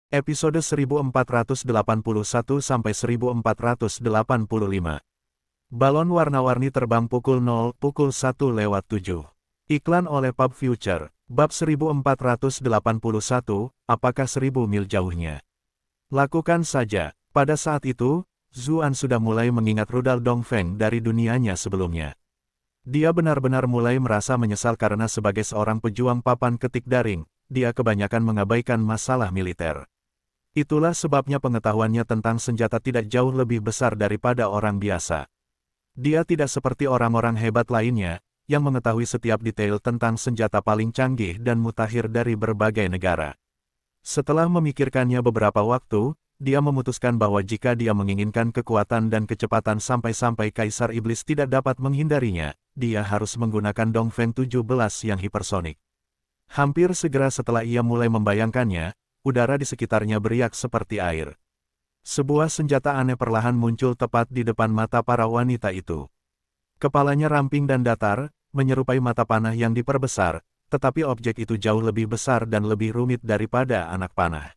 Episode 1481-1485. Balon warna-warni terbang pukul 1:07. Iklan oleh Pub Future. Bab 1481, apakah 1000 mil jauhnya? Lakukan saja. Pada saat itu, Zuan sudah mulai mengingat rudal Dongfeng dari dunianya sebelumnya. Dia benar-benar mulai merasa menyesal karena sebagai seorang pejuang papan ketik daring, dia kebanyakan mengabaikan masalah militer. Itulah sebabnya pengetahuannya tentang senjata tidak jauh lebih besar daripada orang biasa. Dia tidak seperti orang-orang hebat lainnya, yang mengetahui setiap detail tentang senjata paling canggih dan mutakhir dari berbagai negara. Setelah memikirkannya beberapa waktu, dia memutuskan bahwa jika dia menginginkan kekuatan dan kecepatan sampai-sampai Kaisar Iblis tidak dapat menghindarinya, dia harus menggunakan Dongfeng 17 yang hipersonik. Hampir segera setelah ia mulai membayangkannya, udara di sekitarnya beriak seperti air. Sebuah senjata aneh perlahan muncul tepat di depan mata para wanita itu. Kepalanya ramping dan datar, menyerupai mata panah yang diperbesar, tetapi objek itu jauh lebih besar dan lebih rumit daripada anak panah.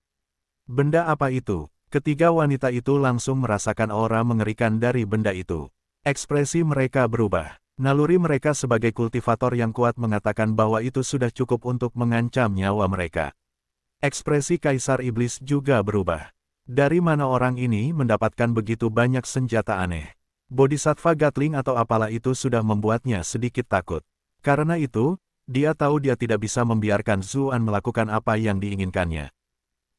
Benda apa itu? Ketiga wanita itu langsung merasakan aura mengerikan dari benda itu. Ekspresi mereka berubah. Naluri mereka sebagai kultivator yang kuat mengatakan bahwa itu sudah cukup untuk mengancam nyawa mereka. Ekspresi Kaisar Iblis juga berubah. Dari mana orang ini mendapatkan begitu banyak senjata aneh? Bodhisattva Gatling atau apalah itu sudah membuatnya sedikit takut. Karena itu, dia tahu dia tidak bisa membiarkan Zuan melakukan apa yang diinginkannya.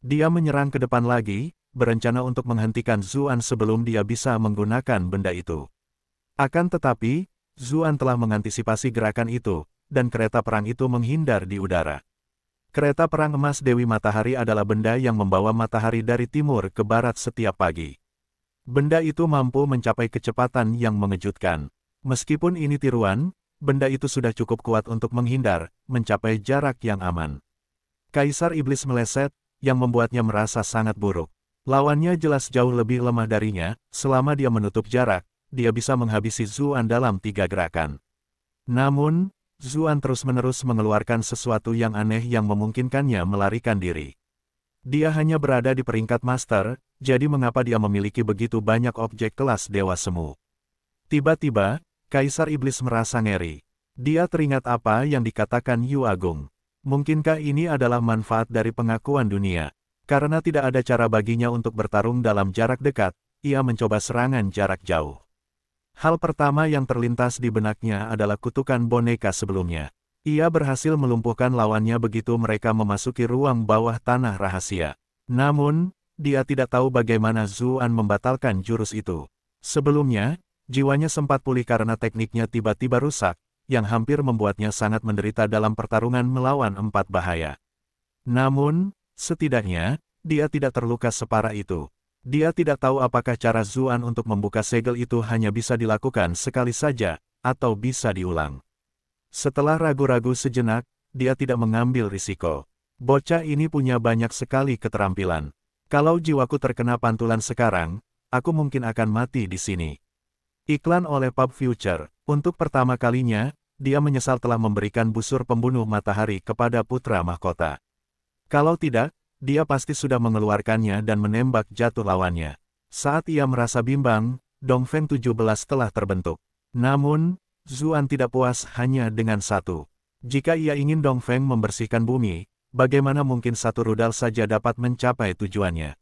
Dia menyerang ke depan lagi, berencana untuk menghentikan Zuan sebelum dia bisa menggunakan benda itu. Akan tetapi, Zuan telah mengantisipasi gerakan itu, dan kereta perang itu menghindar di udara. Kereta perang emas Dewi Matahari adalah benda yang membawa matahari dari timur ke barat setiap pagi. Benda itu mampu mencapai kecepatan yang mengejutkan. Meskipun ini tiruan, benda itu sudah cukup kuat untuk menghindar, mencapai jarak yang aman. Kaisar Iblis meleset, yang membuatnya merasa sangat buruk. Lawannya jelas jauh lebih lemah darinya, selama dia menutup jarak, dia bisa menghabisi Zuan dalam 3 gerakan. Namun, Zuan terus-menerus mengeluarkan sesuatu yang aneh yang memungkinkannya melarikan diri. Dia hanya berada di peringkat master, jadi mengapa dia memiliki begitu banyak objek kelas Dewa Semu? Tiba-tiba, Kaisar Iblis merasa ngeri. Dia teringat apa yang dikatakan Yu Agung. Mungkinkah ini adalah manfaat dari pengakuan dunia? Karena tidak ada cara baginya untuk bertarung dalam jarak dekat, ia mencoba serangan jarak jauh. Hal pertama yang terlintas di benaknya adalah kutukan boneka sebelumnya. Ia berhasil melumpuhkan lawannya begitu mereka memasuki ruang bawah tanah rahasia. Namun, dia tidak tahu bagaimana Zuan membatalkan jurus itu. Sebelumnya, jiwanya sempat pulih karena tekniknya tiba-tiba rusak, yang hampir membuatnya sangat menderita dalam pertarungan melawan 4 bahaya. Namun, setidaknya, dia tidak terluka separah itu. Dia tidak tahu apakah cara Zuan untuk membuka segel itu hanya bisa dilakukan sekali saja, atau bisa diulang. Setelah ragu-ragu sejenak, dia tidak mengambil risiko. Bocah ini punya banyak sekali keterampilan. Kalau jiwaku terkena pantulan sekarang, aku mungkin akan mati di sini. Iklan oleh Pub Future. Untuk pertama kalinya, dia menyesal telah memberikan busur pembunuh matahari kepada putra mahkota. Kalau tidak, dia pasti sudah mengeluarkannya dan menembak jatuh lawannya. Saat ia merasa bimbang, Dongfeng 17 telah terbentuk. Namun, Zuan tidak puas hanya dengan satu. Jika ia ingin Dongfeng membersihkan bumi, bagaimana mungkin satu rudal saja dapat mencapai tujuannya?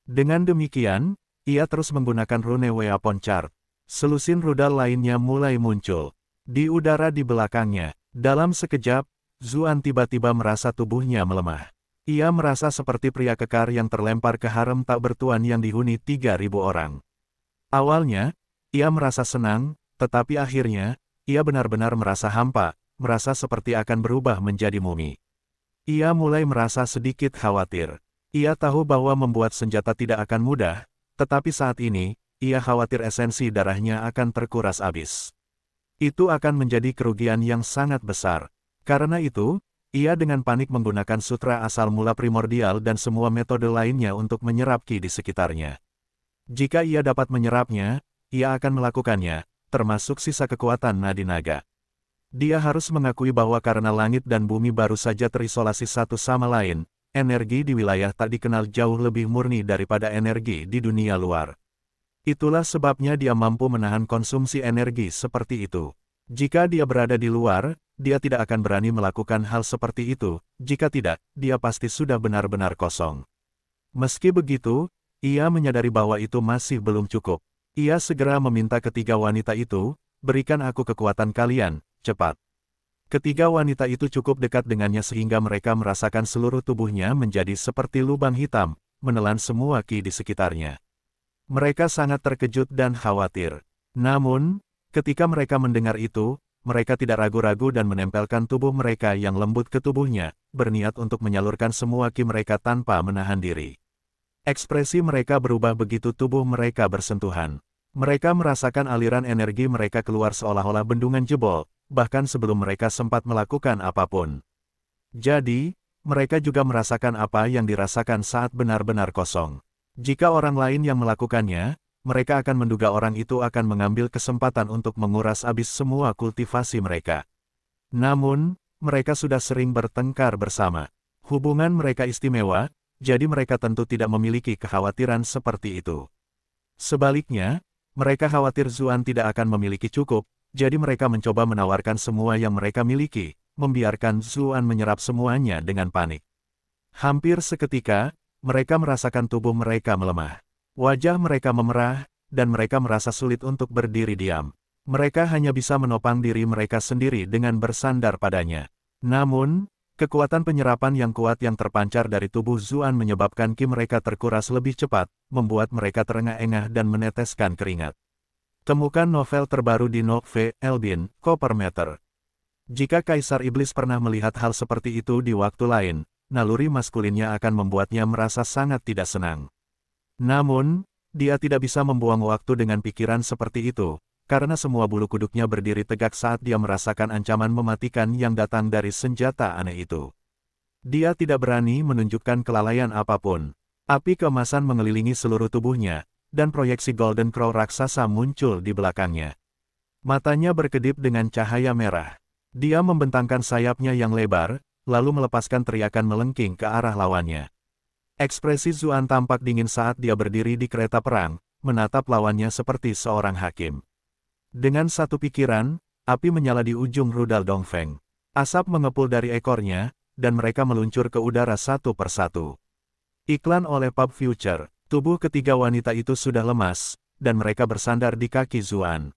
Dengan demikian, ia terus menggunakan rune Weapon Chart. Selusin rudal lainnya mulai muncul. Di udara di belakangnya, dalam sekejap, Zuan tiba-tiba merasa tubuhnya melemah. Ia merasa seperti pria kekar yang terlempar ke harem tak bertuan yang dihuni 3.000 orang. Awalnya, ia merasa senang, tetapi akhirnya, ia benar-benar merasa hampa, merasa seperti akan berubah menjadi mumi. Ia mulai merasa sedikit khawatir. Ia tahu bahwa membuat senjata tidak akan mudah, tetapi saat ini, ia khawatir esensi darahnya akan terkuras habis. Itu akan menjadi kerugian yang sangat besar. Karena itu, ia dengan panik menggunakan sutra asal mula primordial dan semua metode lainnya untuk menyerap ki di sekitarnya. Jika ia dapat menyerapnya, ia akan melakukannya, termasuk sisa kekuatan nadi naga. Dia harus mengakui bahwa karena langit dan bumi baru saja terisolasi satu sama lain, energi di wilayah tak dikenal jauh lebih murni daripada energi di dunia luar. Itulah sebabnya dia mampu menahan konsumsi energi seperti itu. Jika dia berada di luar, dia tidak akan berani melakukan hal seperti itu. Jika tidak, dia pasti sudah benar-benar kosong. Meski begitu, ia menyadari bahwa itu masih belum cukup. Ia segera meminta ketiga wanita itu, "Berikan aku kekuatan kalian, cepat." Ketiga wanita itu cukup dekat dengannya sehingga mereka merasakan seluruh tubuhnya menjadi seperti lubang hitam, menelan semua ki di sekitarnya. Mereka sangat terkejut dan khawatir. Namun, ketika mereka mendengar itu, mereka tidak ragu-ragu dan menempelkan tubuh mereka yang lembut ke tubuhnya, berniat untuk menyalurkan semua ki mereka tanpa menahan diri. Ekspresi mereka berubah begitu tubuh mereka bersentuhan. Mereka merasakan aliran energi mereka keluar seolah-olah bendungan jebol, bahkan sebelum mereka sempat melakukan apapun. Jadi, mereka juga merasakan apa yang dirasakan saat benar-benar kosong. Jika orang lain yang melakukannya, mereka akan menduga orang itu akan mengambil kesempatan untuk menguras habis semua kultivasi mereka. Namun, mereka sudah sering bertengkar bersama. Hubungan mereka istimewa, jadi mereka tentu tidak memiliki kekhawatiran seperti itu. Sebaliknya, mereka khawatir Zuan tidak akan memiliki cukup, jadi mereka mencoba menawarkan semua yang mereka miliki, membiarkan Zuan menyerap semuanya dengan panik. Hampir seketika, mereka merasakan tubuh mereka melemah. Wajah mereka memerah, dan mereka merasa sulit untuk berdiri diam. Mereka hanya bisa menopang diri mereka sendiri dengan bersandar padanya. Namun, kekuatan penyerapan yang kuat yang terpancar dari tubuh Zuan menyebabkan ki mereka terkuras lebih cepat, membuat mereka terengah-engah dan meneteskan keringat. Temukan novel terbaru di Novel Elbin, Coppermeter. Jika Kaisar Iblis pernah melihat hal seperti itu di waktu lain, naluri maskulinnya akan membuatnya merasa sangat tidak senang. Namun, dia tidak bisa membuang waktu dengan pikiran seperti itu, karena semua bulu kuduknya berdiri tegak saat dia merasakan ancaman mematikan yang datang dari senjata aneh itu. Dia tidak berani menunjukkan kelalaian apapun. Api keemasan mengelilingi seluruh tubuhnya, dan proyeksi Golden Crow raksasa muncul di belakangnya. Matanya berkedip dengan cahaya merah. Dia membentangkan sayapnya yang lebar, lalu melepaskan teriakan melengking ke arah lawannya. Ekspresi Zuan tampak dingin saat dia berdiri di kereta perang, menatap lawannya seperti seorang hakim. Dengan satu pikiran, api menyala di ujung rudal Dongfeng. Asap mengepul dari ekornya, dan mereka meluncur ke udara satu persatu. Iklan oleh Pub Future. Tubuh ketiga wanita itu sudah lemas, dan mereka bersandar di kaki Zuan.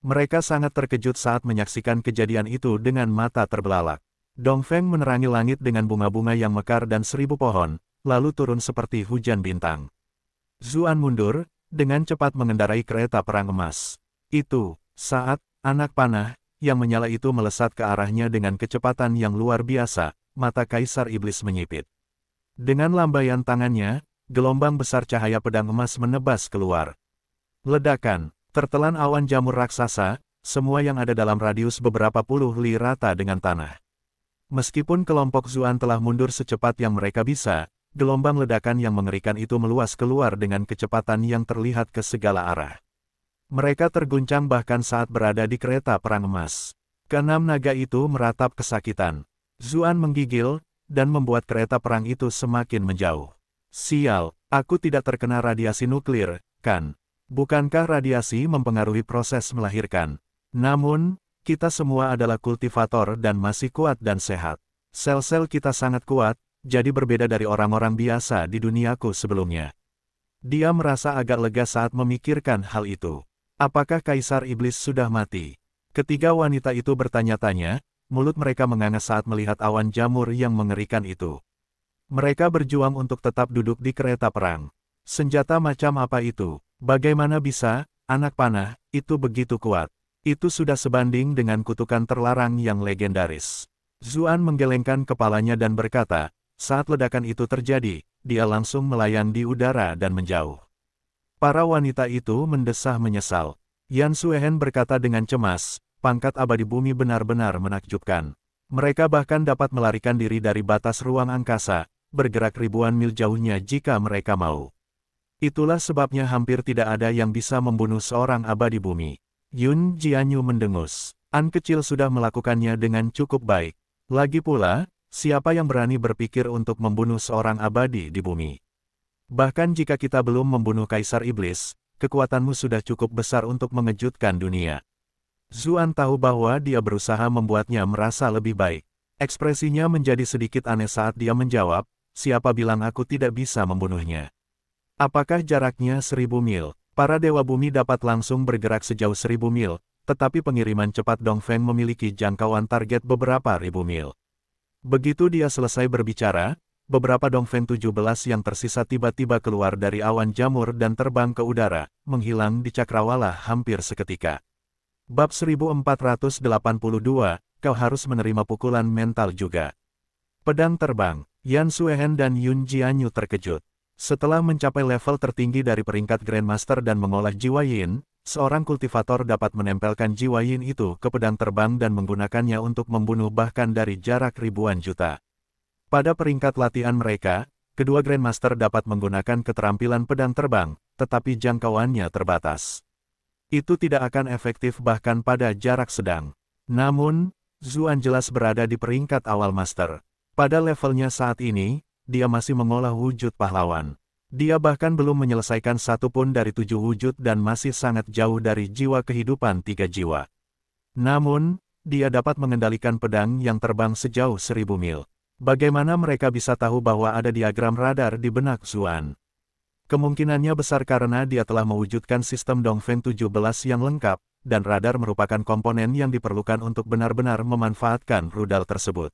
Mereka sangat terkejut saat menyaksikan kejadian itu dengan mata terbelalak. Dongfeng menerangi langit dengan bunga-bunga yang mekar dan 1000 pohon, lalu turun seperti hujan bintang. Zuan mundur, dengan cepat mengendarai kereta perang emas. Itu, saat anak panah yang menyala itu melesat ke arahnya dengan kecepatan yang luar biasa, mata Kaisar Iblis menyipit. Dengan lambaian tangannya, gelombang besar cahaya pedang emas menebas keluar. Ledakan, tertelan awan jamur raksasa, semua yang ada dalam radius beberapa puluh li rata dengan tanah. Meskipun kelompok Zuan telah mundur secepat yang mereka bisa, gelombang ledakan yang mengerikan itu meluas keluar dengan kecepatan yang terlihat ke segala arah. Mereka terguncang bahkan saat berada di kereta perang emas. Keenam naga itu meratap kesakitan. Zuan menggigil, dan membuat kereta perang itu semakin menjauh. Sial, aku tidak terkena radiasi nuklir, kan? Bukankah radiasi mempengaruhi proses melahirkan? Namun, kita semua adalah kultivator dan masih kuat dan sehat. Sel-sel kita sangat kuat, jadi berbeda dari orang-orang biasa di duniaku sebelumnya. Dia merasa agak lega saat memikirkan hal itu. Apakah Kaisar Iblis sudah mati? Ketiga wanita itu bertanya-tanya, mulut mereka menganga saat melihat awan jamur yang mengerikan itu. Mereka berjuang untuk tetap duduk di kereta perang. Senjata macam apa itu? Bagaimana bisa, anak panah, itu begitu kuat? Itu sudah sebanding dengan kutukan terlarang yang legendaris. Zuan menggelengkan kepalanya dan berkata, saat ledakan itu terjadi, dia langsung melayang di udara dan menjauh. Para wanita itu mendesah menyesal. Yan Suehen berkata dengan cemas, pangkat abadi bumi benar-benar menakjubkan. Mereka bahkan dapat melarikan diri dari batas ruang angkasa, bergerak ribuan mil jauhnya jika mereka mau. Itulah sebabnya hampir tidak ada yang bisa membunuh seorang abadi bumi. Yun Jianyu mendengus. An kecil sudah melakukannya dengan cukup baik. Lagi pula, Siapa yang berani berpikir untuk membunuh seorang abadi di bumi? Bahkan jika kita belum membunuh Kaisar Iblis, kekuatanmu sudah cukup besar untuk mengejutkan dunia. Zuan tahu bahwa dia berusaha membuatnya merasa lebih baik. Ekspresinya menjadi sedikit aneh saat dia menjawab, siapa bilang aku tidak bisa membunuhnya? Apakah jaraknya 1000 mil? Para dewa bumi dapat langsung bergerak sejauh 1000 mil, tetapi pengiriman cepat Dongfeng memiliki jangkauan target beberapa ribu mil. Begitu dia selesai berbicara, beberapa Dongfeng 17 yang tersisa tiba-tiba keluar dari awan jamur dan terbang ke udara, menghilang di cakrawala hampir seketika. Bab 1482, kau harus menerima pukulan mental juga. Pedang terbang, Yan Suehen dan Yun Jianyu terkejut. Setelah mencapai level tertinggi dari peringkat Grandmaster dan mengolah jiwa Yin, seorang kultivator dapat menempelkan jiwa Yin itu ke pedang terbang dan menggunakannya untuk membunuh bahkan dari jarak ribuan juta. Pada peringkat latihan mereka, kedua Grandmaster dapat menggunakan keterampilan pedang terbang, tetapi jangkauannya terbatas. Itu tidak akan efektif bahkan pada jarak sedang. Namun, Zuan jelas berada di peringkat awal Master. Pada levelnya saat ini, dia masih mengolah wujud pahlawan. Dia bahkan belum menyelesaikan satu pun dari 7 wujud dan masih sangat jauh dari jiwa kehidupan 3 jiwa. Namun, dia dapat mengendalikan pedang yang terbang sejauh 1000 mil. Bagaimana mereka bisa tahu bahwa ada diagram radar di benak Zuan? Kemungkinannya besar karena dia telah mewujudkan sistem Dongfeng 17 yang lengkap, dan radar merupakan komponen yang diperlukan untuk benar-benar memanfaatkan rudal tersebut.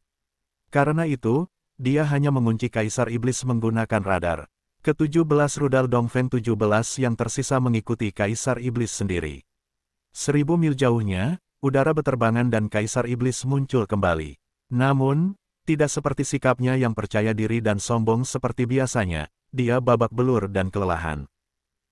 Karena itu, dia hanya mengunci Kaisar Iblis menggunakan radar. Ke-17 rudal Dongfeng 17 yang tersisa mengikuti Kaisar Iblis sendiri. 1000 mil jauhnya, udara beterbangan dan Kaisar Iblis muncul kembali. Namun, tidak seperti sikapnya yang percaya diri dan sombong seperti biasanya, dia babak belur dan kelelahan.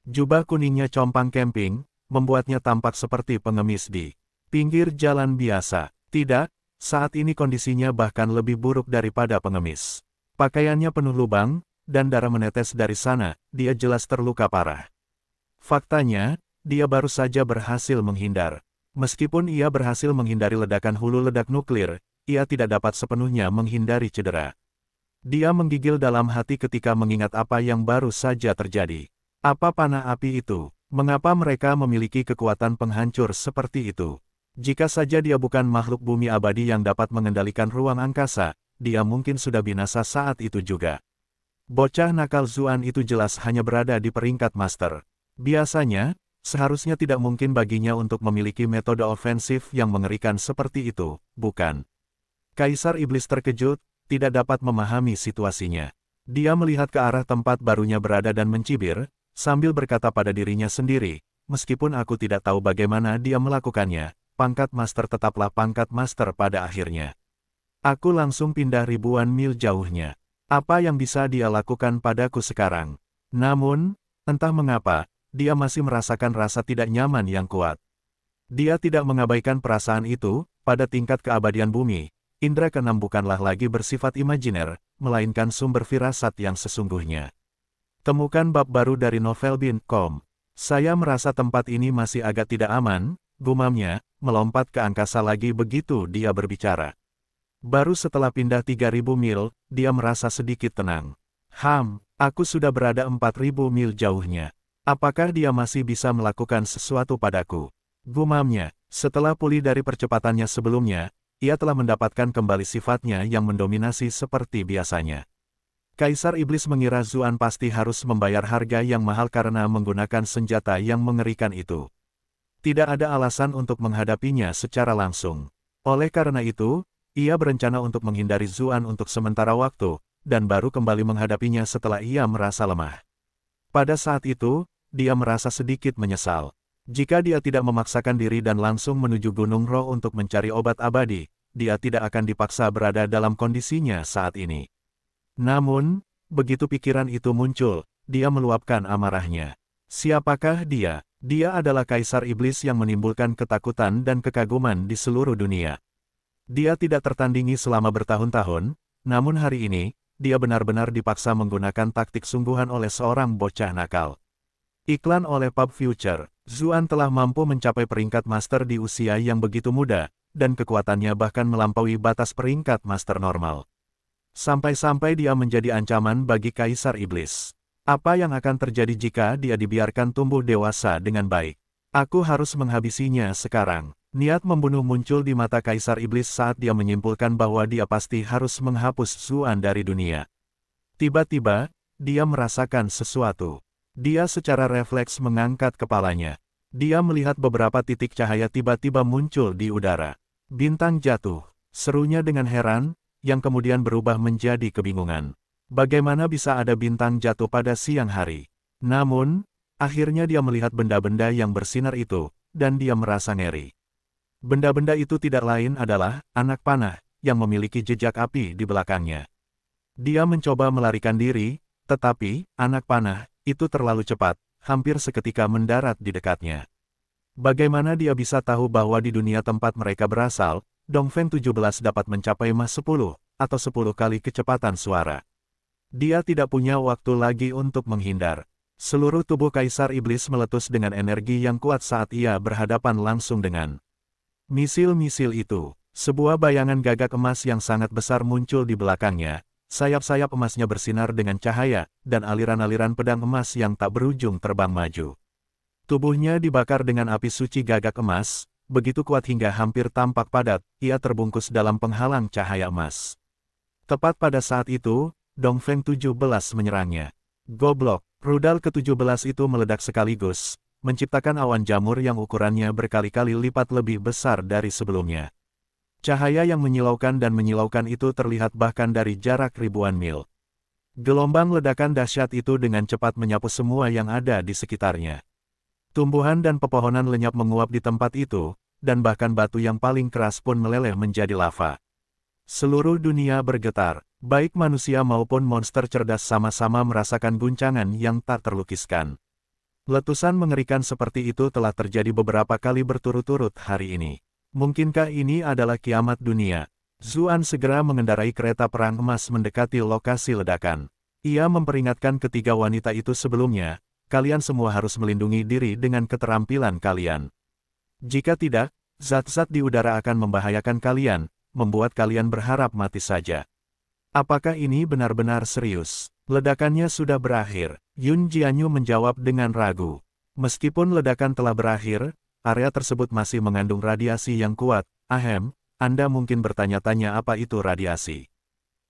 Jubah kuningnya compang camping, membuatnya tampak seperti pengemis di pinggir jalan biasa. Tidak, saat ini kondisinya bahkan lebih buruk daripada pengemis. Pakaiannya penuh lubang, dan darah menetes dari sana, dia jelas terluka parah. Faktanya, dia baru saja berhasil menghindar. Meskipun ia berhasil menghindari ledakan hulu ledak nuklir, ia tidak dapat sepenuhnya menghindari cedera. Dia menggigil dalam hati ketika mengingat apa yang baru saja terjadi. Apa panah api itu? Mengapa mereka memiliki kekuatan penghancur seperti itu? Jika saja dia bukan makhluk bumi abadi yang dapat mengendalikan ruang angkasa, dia mungkin sudah binasa saat itu juga. Bocah nakal Zuan itu jelas hanya berada di peringkat master. Biasanya, seharusnya tidak mungkin baginya untuk memiliki metode ofensif yang mengerikan seperti itu, bukan? Kaisar Iblis terkejut, tidak dapat memahami situasinya. Dia melihat ke arah tempat barunya berada dan mencibir, sambil berkata pada dirinya sendiri, meskipun aku tidak tahu bagaimana dia melakukannya, pangkat master tetaplah pangkat master pada akhirnya. Aku langsung pindah ribuan mil jauhnya. Apa yang bisa dia lakukan padaku sekarang? Namun, entah mengapa, dia masih merasakan rasa tidak nyaman yang kuat. Dia tidak mengabaikan perasaan itu, pada tingkat keabadian bumi, indera keenam bukanlah lagi bersifat imajiner, melainkan sumber firasat yang sesungguhnya. Temukan bab baru dari novel.com. Saya merasa tempat ini masih agak tidak aman, gumamnya, melompat ke angkasa lagi begitu dia berbicara. Baru setelah pindah 3000 mil, dia merasa sedikit tenang. Aku sudah berada 4000 mil jauhnya. Apakah dia masih bisa melakukan sesuatu padaku? Gumamnya, setelah pulih dari percepatannya sebelumnya, ia telah mendapatkan kembali sifatnya yang mendominasi seperti biasanya. Kaisar Iblis mengira Zuan pasti harus membayar harga yang mahal karena menggunakan senjata yang mengerikan itu. Tidak ada alasan untuk menghadapinya secara langsung. Oleh karena itu, ia berencana untuk menghindari Zuan untuk sementara waktu, dan baru kembali menghadapinya setelah ia merasa lemah. Pada saat itu, dia merasa sedikit menyesal. Jika dia tidak memaksakan diri dan langsung menuju Gunung Roh untuk mencari obat abadi, dia tidak akan dipaksa berada dalam kondisinya saat ini. Namun, begitu pikiran itu muncul, dia meluapkan amarahnya. Siapakah dia? Dia adalah Kaisar Iblis yang menimbulkan ketakutan dan kekaguman di seluruh dunia. Dia tidak tertandingi selama bertahun-tahun, namun hari ini, dia benar-benar dipaksa menggunakan taktik sungguhan oleh seorang bocah nakal. Iklan oleh Pub Future, Zuan telah mampu mencapai peringkat master di usia yang begitu muda, dan kekuatannya bahkan melampaui batas peringkat master normal. Sampai-sampai dia menjadi ancaman bagi Kaisar Iblis. Apa yang akan terjadi jika dia dibiarkan tumbuh dewasa dengan baik? Aku harus menghabisinya sekarang. Niat membunuh muncul di mata Kaisar Iblis saat dia menyimpulkan bahwa dia pasti harus menghapus Zuan dari dunia. Tiba-tiba, dia merasakan sesuatu. Dia secara refleks mengangkat kepalanya. Dia melihat beberapa titik cahaya tiba-tiba muncul di udara. Bintang jatuh, serunya dengan heran, yang kemudian berubah menjadi kebingungan. Bagaimana bisa ada bintang jatuh pada siang hari? Namun, akhirnya dia melihat benda-benda yang bersinar itu, dan dia merasa ngeri. Benda-benda itu tidak lain adalah anak panah yang memiliki jejak api di belakangnya. Dia mencoba melarikan diri, tetapi anak panah itu terlalu cepat, hampir seketika mendarat di dekatnya. Bagaimana dia bisa tahu bahwa di dunia tempat mereka berasal, Dongfeng 17 dapat mencapai Mach 10 atau 10 kali kecepatan suara. Dia tidak punya waktu lagi untuk menghindar. Seluruh tubuh Kaisar Iblis meletus dengan energi yang kuat saat ia berhadapan langsung dengan misil-misil itu. Sebuah bayangan gagak emas yang sangat besar muncul di belakangnya. Sayap-sayap emasnya bersinar dengan cahaya, dan aliran-aliran pedang emas yang tak berujung terbang maju. Tubuhnya dibakar dengan api suci gagak emas, begitu kuat hingga hampir tampak padat, ia terbungkus dalam penghalang cahaya emas. Tepat pada saat itu, Dongfeng 17 menyerangnya. Goblok, rudal ke-17 itu meledak sekaligus, menciptakan awan jamur yang ukurannya berkali-kali lipat lebih besar dari sebelumnya. Cahaya yang menyilaukan itu terlihat bahkan dari jarak ribuan mil. Gelombang ledakan dahsyat itu dengan cepat menyapu semua yang ada di sekitarnya. Tumbuhan dan pepohonan lenyap menguap di tempat itu, dan bahkan batu yang paling keras pun meleleh menjadi lava. Seluruh dunia bergetar, baik manusia maupun monster cerdas sama-sama merasakan guncangan yang tak terlukiskan. Letusan mengerikan seperti itu telah terjadi beberapa kali berturut-turut hari ini. Mungkinkah ini adalah kiamat dunia? Zuan segera mengendarai kereta perang emas mendekati lokasi ledakan. Ia memperingatkan ketiga wanita itu sebelumnya, kalian semua harus melindungi diri dengan keterampilan kalian. Jika tidak, zat-zat di udara akan membahayakan kalian, membuat kalian berharap mati saja. Apakah ini benar-benar serius? Ledakannya sudah berakhir. Yun Jianyu menjawab dengan ragu. Meskipun ledakan telah berakhir, area tersebut masih mengandung radiasi yang kuat. Ahem, Anda mungkin bertanya-tanya apa itu radiasi.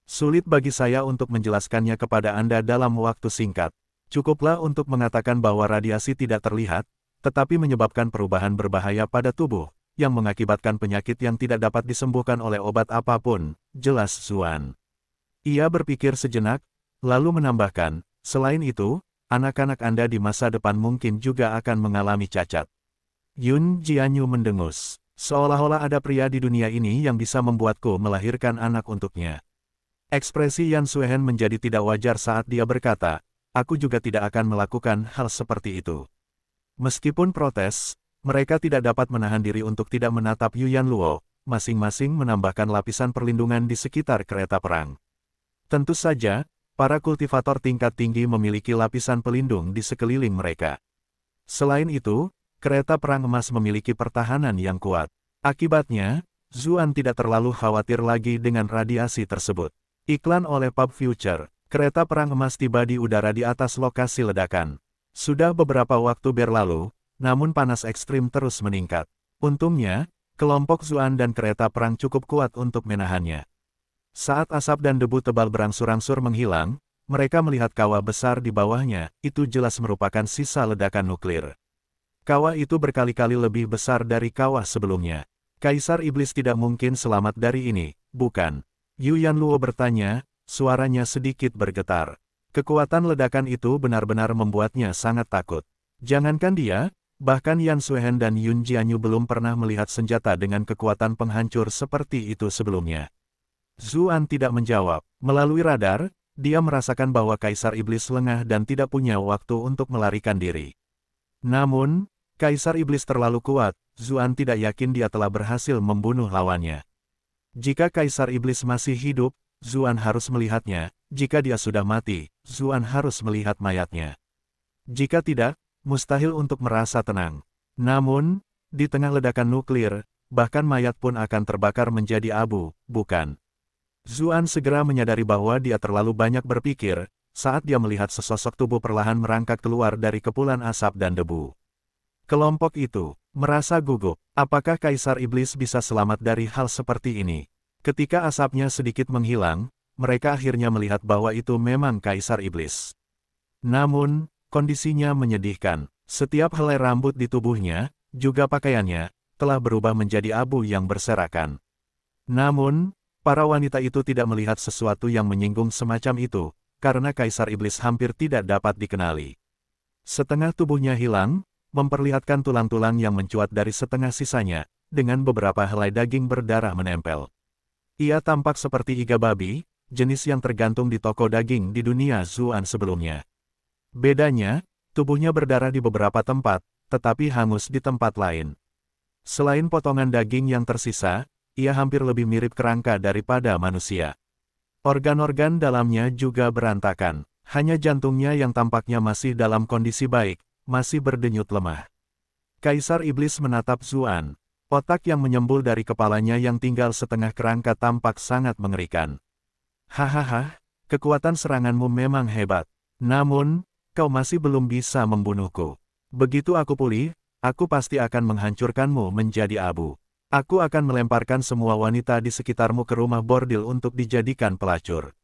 Sulit bagi saya untuk menjelaskannya kepada Anda dalam waktu singkat. Cukuplah untuk mengatakan bahwa radiasi tidak terlihat, tetapi menyebabkan perubahan berbahaya pada tubuh, yang mengakibatkan penyakit yang tidak dapat disembuhkan oleh obat apapun, jelas Zuan. Ia berpikir sejenak, lalu menambahkan, selain itu, anak-anak Anda di masa depan mungkin juga akan mengalami cacat. Yun Jianyu mendengus, seolah-olah ada pria di dunia ini yang bisa membuatku melahirkan anak untuknya. Ekspresi Yan Suehen menjadi tidak wajar saat dia berkata, aku juga tidak akan melakukan hal seperti itu. Meskipun protes, mereka tidak dapat menahan diri untuk tidak menatap Yuyan Luo, masing-masing menambahkan lapisan perlindungan di sekitar kereta perang. Tentu saja, para kultivator tingkat tinggi memiliki lapisan pelindung di sekeliling mereka. Selain itu, kereta perang emas memiliki pertahanan yang kuat. Akibatnya, Zuan tidak terlalu khawatir lagi dengan radiasi tersebut. Iklan oleh Pub Future, kereta perang emas tiba di udara di atas lokasi ledakan. Sudah beberapa waktu berlalu, namun panas ekstrim terus meningkat. Untungnya, kelompok Zuan dan kereta perang cukup kuat untuk menahannya. Saat asap dan debu tebal berangsur-angsur menghilang, mereka melihat kawah besar di bawahnya, itu jelas merupakan sisa ledakan nuklir. Kawah itu berkali-kali lebih besar dari kawah sebelumnya. Kaisar Iblis tidak mungkin selamat dari ini, bukan? Yuyan Luo bertanya, suaranya sedikit bergetar. Kekuatan ledakan itu benar-benar membuatnya sangat takut. Jangankan dia, bahkan Yan Suehen dan Yun Jianyu belum pernah melihat senjata dengan kekuatan penghancur seperti itu sebelumnya. Zuan tidak menjawab. Melalui radar, dia merasakan bahwa Kaisar Iblis lengah dan tidak punya waktu untuk melarikan diri. Namun, Kaisar Iblis terlalu kuat, Zuan tidak yakin dia telah berhasil membunuh lawannya. Jika Kaisar Iblis masih hidup, Zuan harus melihatnya. Jika dia sudah mati, Zuan harus melihat mayatnya. Jika tidak, mustahil untuk merasa tenang. Namun, di tengah ledakan nuklir, bahkan mayat pun akan terbakar menjadi abu, bukan? Zuan segera menyadari bahwa dia terlalu banyak berpikir, saat dia melihat sesosok tubuh perlahan merangkak keluar dari kepulan asap dan debu. Kelompok itu merasa gugup. Apakah Kaisar Iblis bisa selamat dari hal seperti ini? Ketika asapnya sedikit menghilang, mereka akhirnya melihat bahwa itu memang Kaisar Iblis. Namun, kondisinya menyedihkan. Setiap helai rambut di tubuhnya, juga pakaiannya, telah berubah menjadi abu yang berserakan. Namun, para wanita itu tidak melihat sesuatu yang menyinggung semacam itu, karena Kaisar Iblis hampir tidak dapat dikenali. Setengah tubuhnya hilang, memperlihatkan tulang-tulang yang mencuat dari setengah sisanya, dengan beberapa helai daging berdarah menempel. Ia tampak seperti iga babi, jenis yang tergantung di toko daging di dunia Zuan sebelumnya. Bedanya, tubuhnya berdarah di beberapa tempat, tetapi hangus di tempat lain. Selain potongan daging yang tersisa, ia hampir lebih mirip kerangka daripada manusia. Organ-organ dalamnya juga berantakan, hanya jantungnya yang tampaknya masih dalam kondisi baik, masih berdenyut lemah. Kaisar Iblis menatap Zuan. Otak yang menyembul dari kepalanya yang tinggal setengah kerangka tampak sangat mengerikan. Hahaha, kekuatan seranganmu memang hebat. Namun, kau masih belum bisa membunuhku. Begitu aku pulih, aku pasti akan menghancurkanmu menjadi abu. Aku akan melemparkan semua wanita di sekitarmu ke rumah bordil untuk dijadikan pelacur.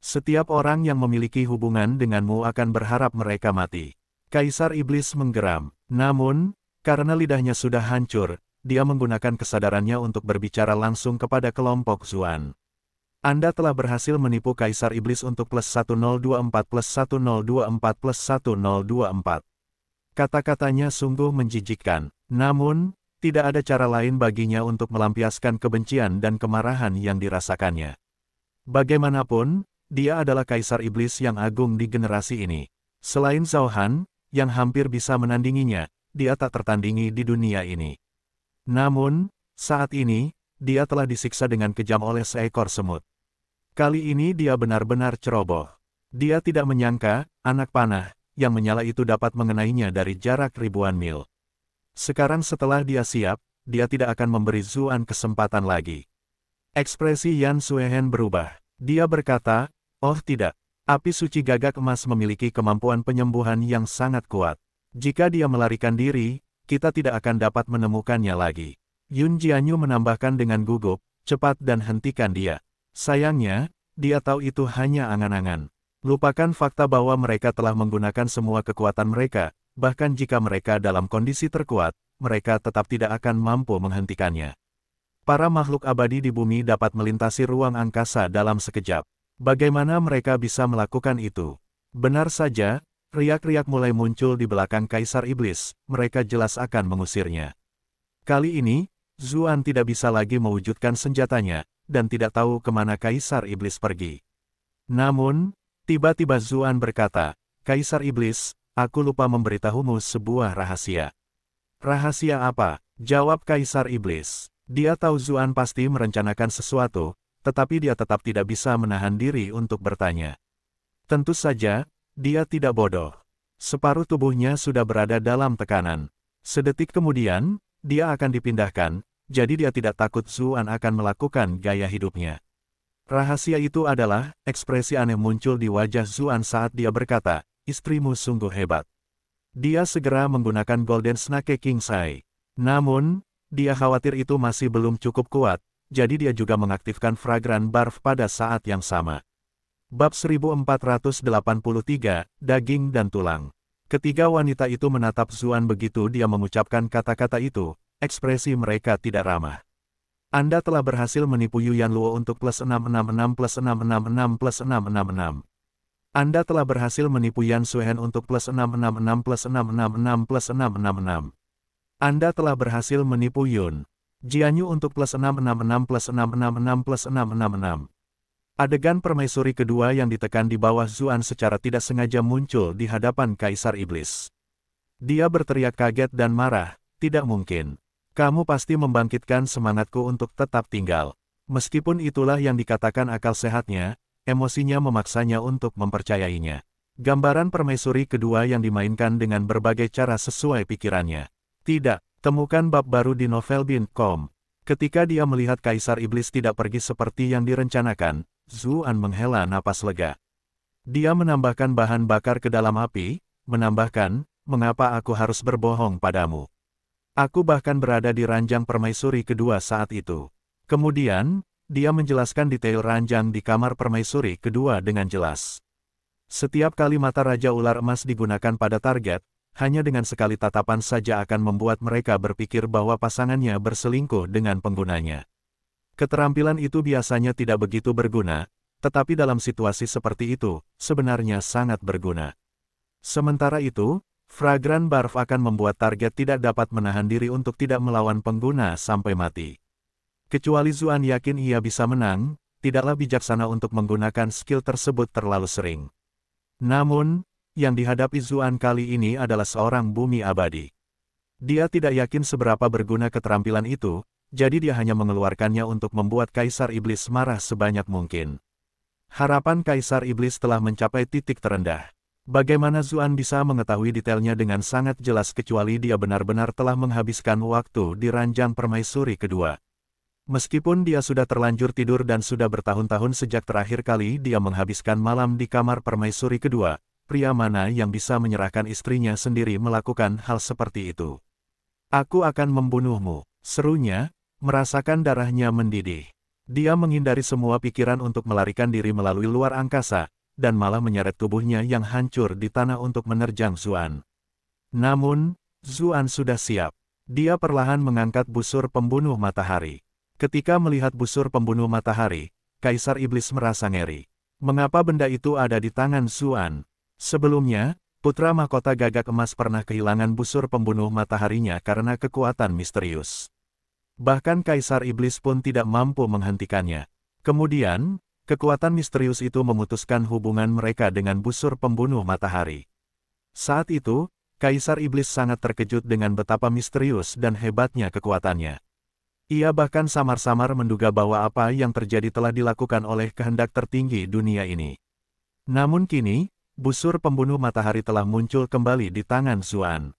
Setiap orang yang memiliki hubungan denganmu akan berharap mereka mati. Kaisar Iblis menggeram. Namun, karena lidahnya sudah hancur, dia menggunakan kesadarannya untuk berbicara langsung kepada kelompok Zuan. Anda telah berhasil menipu Kaisar Iblis untuk +1024 +1024 +1024. Kata-katanya sungguh menjijikkan, namun, tidak ada cara lain baginya untuk melampiaskan kebencian dan kemarahan yang dirasakannya. Bagaimanapun, dia adalah Kaisar Iblis yang agung di generasi ini. Selain Zhao Han, yang hampir bisa menandinginya, dia tak tertandingi di dunia ini. Namun, saat ini, dia telah disiksa dengan kejam oleh seekor semut. Kali ini dia benar-benar ceroboh. Dia tidak menyangka, anak panah, yang menyala itu dapat mengenainya dari jarak ribuan mil. Sekarang setelah dia siap, dia tidak akan memberi Zuan kesempatan lagi. Ekspresi Yan Suehen berubah. Dia berkata, "Oh tidak, api suci gagak emas memiliki kemampuan penyembuhan yang sangat kuat. Jika dia melarikan diri, kita tidak akan dapat menemukannya lagi." Yun Jianyu menambahkan dengan gugup, "Cepat dan hentikan dia." Sayangnya, dia tahu itu hanya angan-angan. Lupakan fakta bahwa mereka telah menggunakan semua kekuatan mereka, bahkan jika mereka dalam kondisi terkuat, mereka tetap tidak akan mampu menghentikannya. Para makhluk abadi di bumi dapat melintasi ruang angkasa dalam sekejap. Bagaimana mereka bisa melakukan itu? Benar saja, riak-riak mulai muncul di belakang Kaisar Iblis, mereka jelas akan mengusirnya. Kali ini, Zuan tidak bisa lagi mewujudkan senjatanya, dan tidak tahu kemana Kaisar Iblis pergi. Namun, tiba-tiba Zuan berkata, "Kaisar Iblis, aku lupa memberitahumu sebuah rahasia." "Rahasia apa?" jawab Kaisar Iblis. Dia tahu Zuan pasti merencanakan sesuatu, tetapi dia tetap tidak bisa menahan diri untuk bertanya. Tentu saja, dia tidak bodoh. Separuh tubuhnya sudah berada dalam tekanan. Sedetik kemudian, dia akan dipindahkan, jadi dia tidak takut Zuan akan melakukan gaya hidupnya. Rahasia itu adalah, ekspresi aneh muncul di wajah Zuan saat dia berkata, "Istrimu sungguh hebat." Dia segera menggunakan Golden Snake King Sai. Namun, dia khawatir itu masih belum cukup kuat, jadi dia juga mengaktifkan Fragrant Barf pada saat yang sama. Bab 1483, Daging dan Tulang. Ketiga wanita itu menatap Zuan begitu dia mengucapkan kata-kata itu, ekspresi mereka tidak ramah. Anda telah berhasil menipu Yuan Luo untuk +666 +666 +666. Anda telah berhasil menipu Yan Suhen untuk +666 +666 +666. Anda telah berhasil menipu Yun Jianyu untuk +666 +666 +666. Adegan permaisuri kedua yang ditekan di bawah Zuan secara tidak sengaja muncul di hadapan Kaisar Iblis. Dia berteriak kaget dan marah, "Tidak mungkin. Kamu pasti membangkitkan semangatku untuk tetap tinggal." Meskipun itulah yang dikatakan akal sehatnya, emosinya memaksanya untuk mempercayainya. Gambaran permaisuri kedua yang dimainkan dengan berbagai cara sesuai pikirannya. Tidak, temukan bab baru di novelbin.com. Ketika dia melihat Kaisar Iblis tidak pergi seperti yang direncanakan, Zuan menghela napas lega. Dia menambahkan bahan bakar ke dalam api, menambahkan, "Mengapa aku harus berbohong padamu? Aku bahkan berada di ranjang permaisuri kedua saat itu." Kemudian, dia menjelaskan detail ranjang di kamar permaisuri kedua dengan jelas. Setiap kali mata Raja Ular Emas digunakan pada target, hanya dengan sekali tatapan saja akan membuat mereka berpikir bahwa pasangannya berselingkuh dengan penggunanya. Keterampilan itu biasanya tidak begitu berguna, tetapi dalam situasi seperti itu, sebenarnya sangat berguna. Sementara itu, Fragrant Barf akan membuat target tidak dapat menahan diri untuk tidak melawan pengguna sampai mati. Kecuali Zuan yakin ia bisa menang, tidaklah bijaksana untuk menggunakan skill tersebut terlalu sering. Namun, yang dihadapi Zuan kali ini adalah seorang bumi abadi. Dia tidak yakin seberapa berguna keterampilan itu, jadi dia hanya mengeluarkannya untuk membuat Kaisar Iblis marah sebanyak mungkin. Harapan Kaisar Iblis telah mencapai titik terendah. Bagaimana Zuan bisa mengetahui detailnya dengan sangat jelas kecuali dia benar-benar telah menghabiskan waktu di ranjang permaisuri kedua. Meskipun dia sudah terlanjur tidur dan sudah bertahun-tahun sejak terakhir kali dia menghabiskan malam di kamar permaisuri kedua, pria mana yang bisa menyerahkan istrinya sendiri melakukan hal seperti itu? "Aku akan membunuhmu," serunya, merasakan darahnya mendidih. Dia menghindari semua pikiran untuk melarikan diri melalui luar angkasa, dan malah menyeret tubuhnya yang hancur di tanah untuk menerjang Zuan. Namun, Zuan sudah siap. Dia perlahan mengangkat busur pembunuh matahari. Ketika melihat busur pembunuh matahari, Kaisar Iblis merasa ngeri. Mengapa benda itu ada di tangan Zuan? Sebelumnya, putra mahkota gagak emas pernah kehilangan busur pembunuh mataharinya karena kekuatan misterius. Bahkan Kaisar Iblis pun tidak mampu menghentikannya. Kemudian, kekuatan misterius itu memutuskan hubungan mereka dengan busur pembunuh matahari. Saat itu, Kaisar Iblis sangat terkejut dengan betapa misterius dan hebatnya kekuatannya. Ia bahkan samar-samar menduga bahwa apa yang terjadi telah dilakukan oleh kehendak tertinggi dunia ini. Namun kini, busur pembunuh matahari telah muncul kembali di tangan Zuan.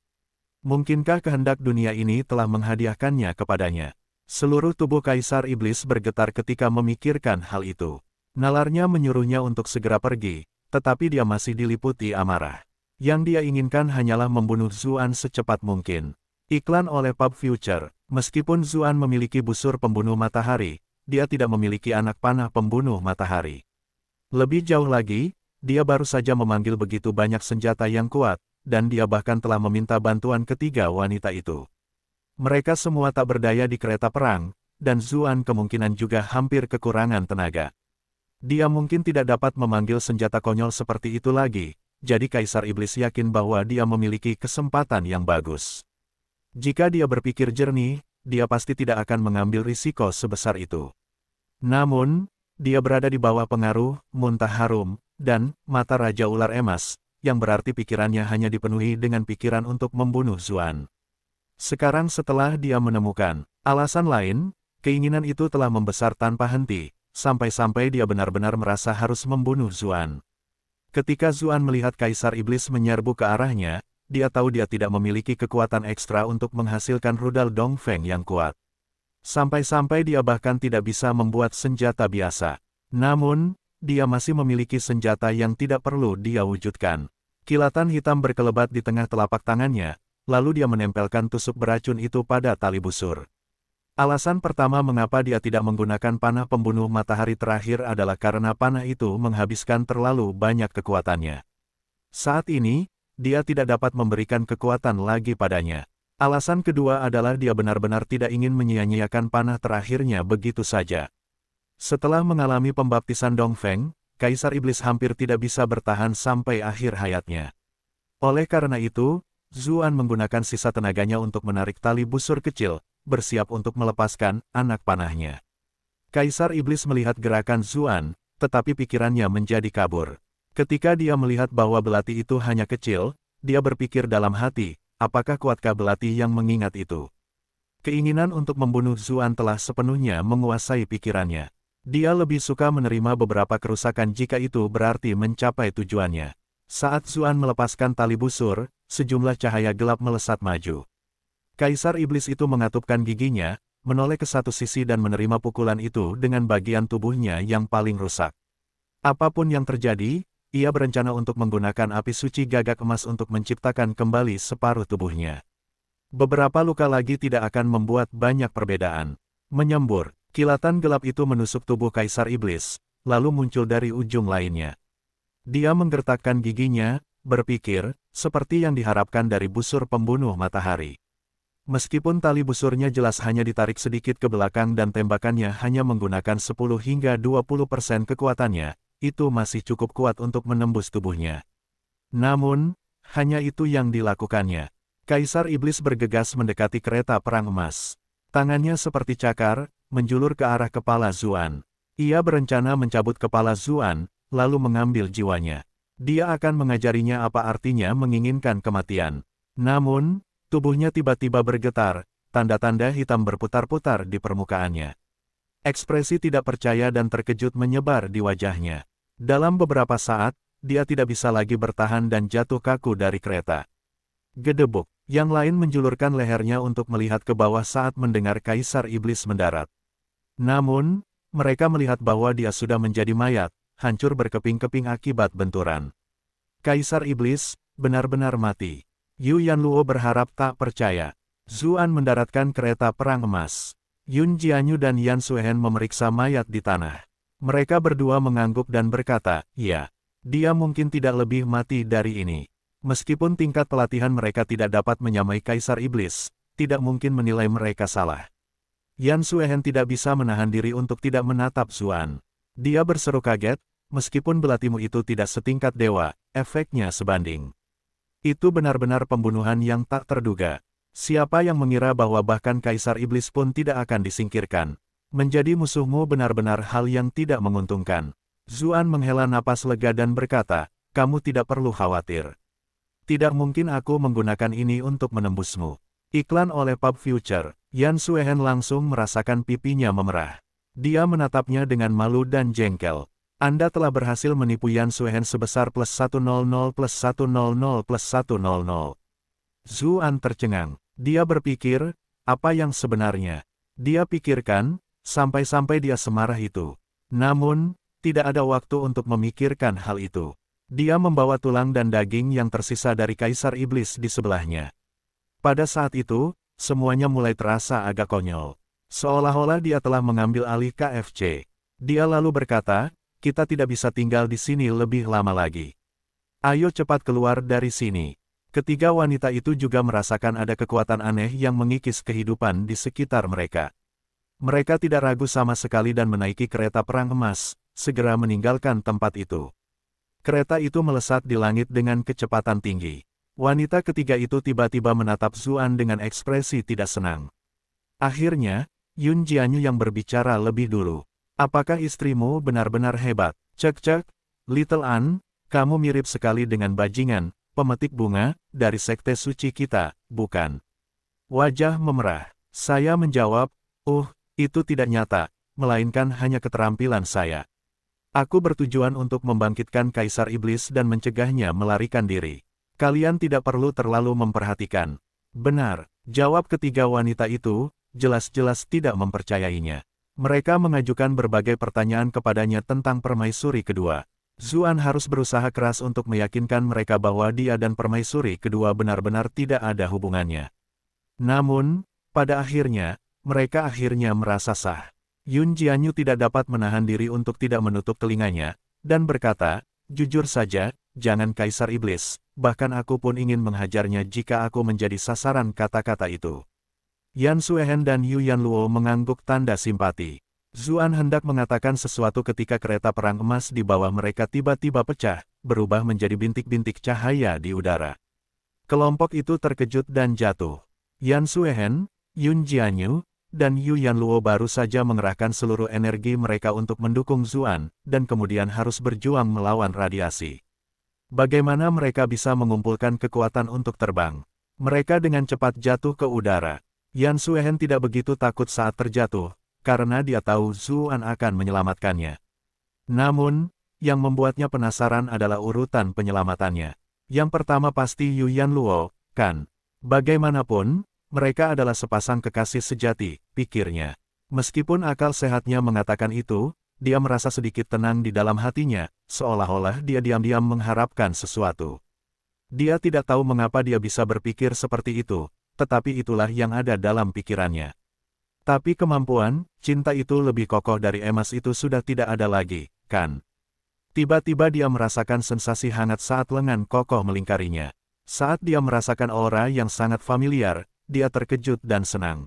Mungkinkah kehendak dunia ini telah menghadiahkannya kepadanya? Seluruh tubuh Kaisar Iblis bergetar ketika memikirkan hal itu. Nalarnya menyuruhnya untuk segera pergi, tetapi dia masih diliputi amarah. Yang dia inginkan hanyalah membunuh Zuan secepat mungkin. Iklan oleh Pub Future. Meskipun Zuan memiliki busur pembunuh matahari, dia tidak memiliki anak panah pembunuh matahari. Lebih jauh lagi, dia baru saja memanggil begitu banyak senjata yang kuat, dan dia bahkan telah meminta bantuan ketiga wanita itu. Mereka semua tak berdaya di kereta perang, dan Zuan kemungkinan juga hampir kekurangan tenaga. Dia mungkin tidak dapat memanggil senjata konyol seperti itu lagi, jadi Kaisar Iblis yakin bahwa dia memiliki kesempatan yang bagus. Jika dia berpikir jernih, dia pasti tidak akan mengambil risiko sebesar itu. Namun, dia berada di bawah pengaruh, muntah harum, dan mata Raja Ular Emas, yang berarti pikirannya hanya dipenuhi dengan pikiran untuk membunuh Zuan. Sekarang setelah dia menemukan alasan lain, keinginan itu telah membesar tanpa henti, sampai-sampai dia benar-benar merasa harus membunuh Zuan. Ketika Zuan melihat Kaisar Iblis menyerbu ke arahnya, dia tahu dia tidak memiliki kekuatan ekstra untuk menghasilkan rudal Dongfeng yang kuat. Sampai-sampai dia bahkan tidak bisa membuat senjata biasa. Namun, dia masih memiliki senjata yang tidak perlu dia wujudkan. Kilatan hitam berkelebat di tengah telapak tangannya, lalu dia menempelkan tusuk beracun itu pada tali busur. Alasan pertama mengapa dia tidak menggunakan panah pembunuh matahari terakhir adalah karena panah itu menghabiskan terlalu banyak kekuatannya. Saat ini, dia tidak dapat memberikan kekuatan lagi padanya. Alasan kedua adalah dia benar-benar tidak ingin menyia-nyiakan panah terakhirnya begitu saja. Setelah mengalami pembaptisan Dongfeng, Kaisar Iblis hampir tidak bisa bertahan sampai akhir hayatnya. Oleh karena itu, Zuan menggunakan sisa tenaganya untuk menarik tali busur kecil, bersiap untuk melepaskan anak panahnya. Kaisar Iblis melihat gerakan Zuan, tetapi pikirannya menjadi kabur. Ketika dia melihat bahwa belati itu hanya kecil, dia berpikir dalam hati, apakah kuatkah belati yang mengingat itu? Keinginan untuk membunuh Zuan telah sepenuhnya menguasai pikirannya. Dia lebih suka menerima beberapa kerusakan jika itu berarti mencapai tujuannya. Saat Zuan melepaskan tali busur, sejumlah cahaya gelap melesat maju. Kaisar Iblis itu mengatupkan giginya, menoleh ke satu sisi dan menerima pukulan itu dengan bagian tubuhnya yang paling rusak. Apapun yang terjadi, ia berencana untuk menggunakan api suci gagak emas untuk menciptakan kembali separuh tubuhnya. Beberapa luka lagi tidak akan membuat banyak perbedaan. Menyembur, kilatan gelap itu menusuk tubuh Kaisar Iblis, lalu muncul dari ujung lainnya. Dia menggertakkan giginya, berpikir, seperti yang diharapkan dari busur pembunuh matahari. Meskipun tali busurnya jelas hanya ditarik sedikit ke belakang dan tembakannya hanya menggunakan 10 hingga 20% kekuatannya, itu masih cukup kuat untuk menembus tubuhnya. Namun, hanya itu yang dilakukannya. Kaisar Iblis bergegas mendekati kereta perang emas. Tangannya seperti cakar, menjulur ke arah kepala Zuan. Ia berencana mencabut kepala Zuan, lalu mengambil jiwanya. Dia akan mengajarinya apa artinya menginginkan kematian. Namun, tubuhnya tiba-tiba bergetar, tanda-tanda hitam berputar-putar di permukaannya. Ekspresi tidak percaya dan terkejut menyebar di wajahnya. Dalam beberapa saat, dia tidak bisa lagi bertahan dan jatuh kaku dari kereta. Gedebuk, yang lain menjulurkan lehernya untuk melihat ke bawah saat mendengar Kaisar Iblis mendarat. Namun, mereka melihat bahwa dia sudah menjadi mayat, hancur berkeping-keping akibat benturan. Kaisar Iblis, benar-benar mati. Yu Yanluo berharap tak percaya. Zuan mendaratkan kereta perang emas. Yun Jianyu dan Yan Suehen memeriksa mayat di tanah. Mereka berdua mengangguk dan berkata, ya, dia mungkin tidak lebih mati dari ini. Meskipun tingkat pelatihan mereka tidak dapat menyamai Kaisar Iblis, tidak mungkin menilai mereka salah. Yan Suehen tidak bisa menahan diri untuk tidak menatap Zuan. Dia berseru kaget, meskipun belatimu itu tidak setingkat dewa, efeknya sebanding. Itu benar-benar pembunuhan yang tak terduga. Siapa yang mengira bahwa bahkan Kaisar Iblis pun tidak akan disingkirkan. Menjadi musuhmu benar-benar hal yang tidak menguntungkan. Zuan menghela napas lega dan berkata, kamu tidak perlu khawatir. Tidak mungkin aku menggunakan ini untuk menembusmu. Iklan oleh Pub Future. Yan Suehen langsung merasakan pipinya memerah. Dia menatapnya dengan malu dan jengkel. Anda telah berhasil menipu Yan Suehen sebesar +100 +100 +100. Zuan tercengang. Dia berpikir, apa yang sebenarnya dia pikirkan, sampai-sampai dia semarah itu. Namun, tidak ada waktu untuk memikirkan hal itu. Dia membawa tulang dan daging yang tersisa dari Kaisar Iblis di sebelahnya. Pada saat itu, semuanya mulai terasa agak konyol. Seolah-olah dia telah mengambil alih KFC. Dia lalu berkata, kita tidak bisa tinggal di sini lebih lama lagi. Ayo cepat keluar dari sini. Ketiga wanita itu juga merasakan ada kekuatan aneh yang mengikis kehidupan di sekitar mereka. Mereka tidak ragu sama sekali dan menaiki kereta perang emas, segera meninggalkan tempat itu. Kereta itu melesat di langit dengan kecepatan tinggi. Wanita ketiga itu tiba-tiba menatap Zuan dengan ekspresi tidak senang. Akhirnya, Yun Jianyu yang berbicara lebih dulu. Apakah istrimu benar-benar hebat? Cek-cek, Little An, kamu mirip sekali dengan bajingan, pemetik bunga, dari sekte suci kita, bukan? Wajah memerah. Saya menjawab, itu tidak nyata, melainkan hanya keterampilan saya. Aku bertujuan untuk membangkitkan Kaisar Iblis dan mencegahnya melarikan diri. Kalian tidak perlu terlalu memperhatikan. Benar, jawab ketiga wanita itu, jelas-jelas tidak mempercayainya. Mereka mengajukan berbagai pertanyaan kepadanya tentang permaisuri kedua. Zuan harus berusaha keras untuk meyakinkan mereka bahwa dia dan permaisuri kedua benar-benar tidak ada hubungannya. Namun, pada akhirnya, mereka akhirnya merasa sah. Yun Jianyu tidak dapat menahan diri untuk tidak menutup telinganya, dan berkata, jujur saja, jangan Kaisar Iblis, bahkan aku pun ingin menghajarnya jika aku menjadi sasaran kata-kata itu. Yan Suehen dan Yu Yanluo mengangguk tanda simpati. Zuan hendak mengatakan sesuatu ketika kereta perang emas di bawah mereka tiba-tiba pecah, berubah menjadi bintik-bintik cahaya di udara. Kelompok itu terkejut dan jatuh. Yan Suehen, Yun Jianyu, dan Yu Yanluo baru saja mengerahkan seluruh energi mereka untuk mendukung Zuan, dan kemudian harus berjuang melawan radiasi. Bagaimana mereka bisa mengumpulkan kekuatan untuk terbang? Mereka dengan cepat jatuh ke udara. Yan Suehen tidak begitu takut saat terjatuh, karena dia tahu Zuan akan menyelamatkannya. Namun, yang membuatnya penasaran adalah urutan penyelamatannya. Yang pertama pasti Yu Yanluo, kan? Bagaimanapun, mereka adalah sepasang kekasih sejati, pikirnya. Meskipun akal sehatnya mengatakan itu, dia merasa sedikit tenang di dalam hatinya, seolah-olah dia diam-diam mengharapkan sesuatu. Dia tidak tahu mengapa dia bisa berpikir seperti itu, tetapi itulah yang ada dalam pikirannya. Tapi kemampuan, cinta itu lebih kokoh dari emas itu sudah tidak ada lagi, kan? Tiba-tiba dia merasakan sensasi hangat saat lengan kokoh melingkarinya. Saat dia merasakan aura yang sangat familiar, dia terkejut dan senang.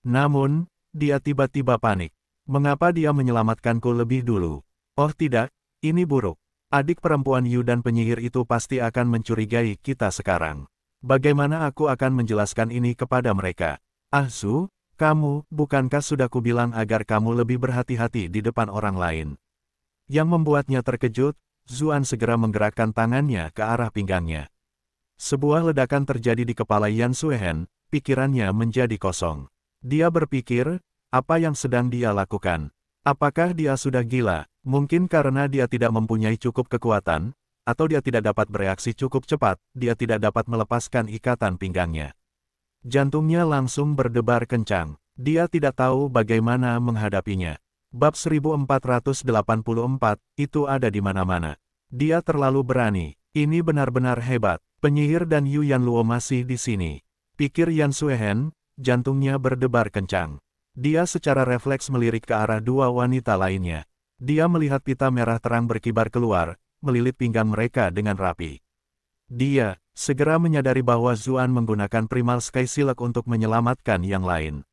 Namun, dia tiba-tiba panik. Mengapa dia menyelamatkanku lebih dulu? Oh tidak, ini buruk. Adik perempuan Yu dan penyihir itu pasti akan mencurigai kita sekarang. Bagaimana aku akan menjelaskan ini kepada mereka? Ah Zhu, kamu, bukankah sudah kubilang agar kamu lebih berhati-hati di depan orang lain? Yang membuatnya terkejut, Zuan segera menggerakkan tangannya ke arah pinggangnya. Sebuah ledakan terjadi di kepala Yan Suehen, pikirannya menjadi kosong. Dia berpikir, apa yang sedang dia lakukan? Apakah dia sudah gila? Mungkin karena dia tidak mempunyai cukup kekuatan, atau dia tidak dapat bereaksi cukup cepat, dia tidak dapat melepaskan ikatan pinggangnya. Jantungnya langsung berdebar kencang. Dia tidak tahu bagaimana menghadapinya. Bab 1484, itu ada di mana-mana. Dia terlalu berani. Ini benar-benar hebat. Penyihir dan Yu Yanluo masih di sini. Pikir Yan Suehen, jantungnya berdebar kencang. Dia secara refleks melirik ke arah dua wanita lainnya. Dia melihat pita merah terang berkibar keluar, melilit pinggang mereka dengan rapi. Dia segera menyadari bahwa Zuan menggunakan Primal Sky Silk untuk menyelamatkan yang lain.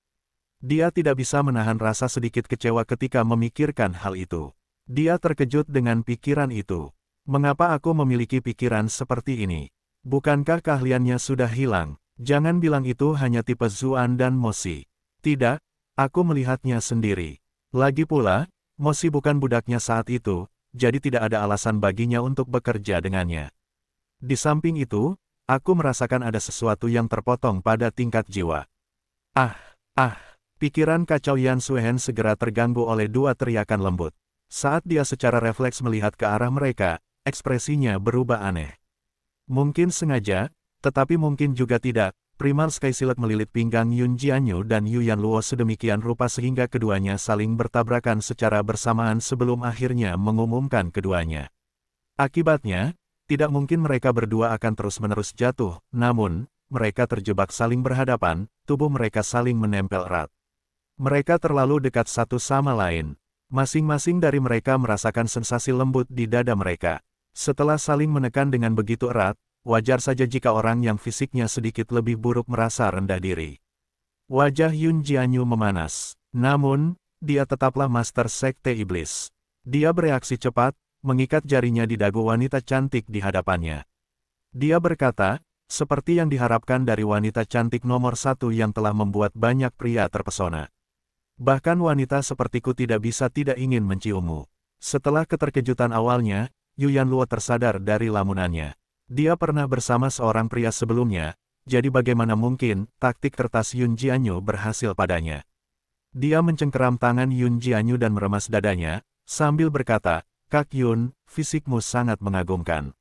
Dia tidak bisa menahan rasa sedikit kecewa ketika memikirkan hal itu. Dia terkejut dengan pikiran itu. Mengapa aku memiliki pikiran seperti ini? Bukankah keahliannya sudah hilang? Jangan bilang itu hanya tipe Zuan dan Moshi. Tidak, aku melihatnya sendiri. Lagi pula, Moshi bukan budaknya saat itu, jadi tidak ada alasan baginya untuk bekerja dengannya. Di samping itu, aku merasakan ada sesuatu yang terpotong pada tingkat jiwa. Pikiran kacau Yan Suehen segera terganggu oleh dua teriakan lembut. Saat dia secara refleks melihat ke arah mereka, ekspresinya berubah aneh. Mungkin sengaja, tetapi mungkin juga tidak. Primal Sky Silk melilit pinggang Yun Jianyu dan Yu Yanluo sedemikian rupa sehingga keduanya saling bertabrakan secara bersamaan sebelum akhirnya mengumumkan keduanya. Akibatnya, tidak mungkin mereka berdua akan terus-menerus jatuh, namun, mereka terjebak saling berhadapan, tubuh mereka saling menempel erat. Mereka terlalu dekat satu sama lain. Masing-masing dari mereka merasakan sensasi lembut di dada mereka. Setelah saling menekan dengan begitu erat, wajar saja jika orang yang fisiknya sedikit lebih buruk merasa rendah diri. Wajah Yun Jianyu memanas. Namun, dia tetaplah Master Sekte Iblis. Dia bereaksi cepat, mengikat jarinya di dagu wanita cantik di hadapannya. Dia berkata, seperti yang diharapkan dari wanita cantik nomor satu yang telah membuat banyak pria terpesona. Bahkan wanita sepertiku tidak bisa tidak ingin menciummu. Setelah keterkejutan awalnya, Yu Yanluo tersadar dari lamunannya. Dia pernah bersama seorang pria sebelumnya, jadi bagaimana mungkin taktik kertas Yun Jianyu berhasil padanya. Dia mencengkeram tangan Yun Jianyu dan meremas dadanya, sambil berkata, Kak Yun, fisikmu sangat mengagumkan.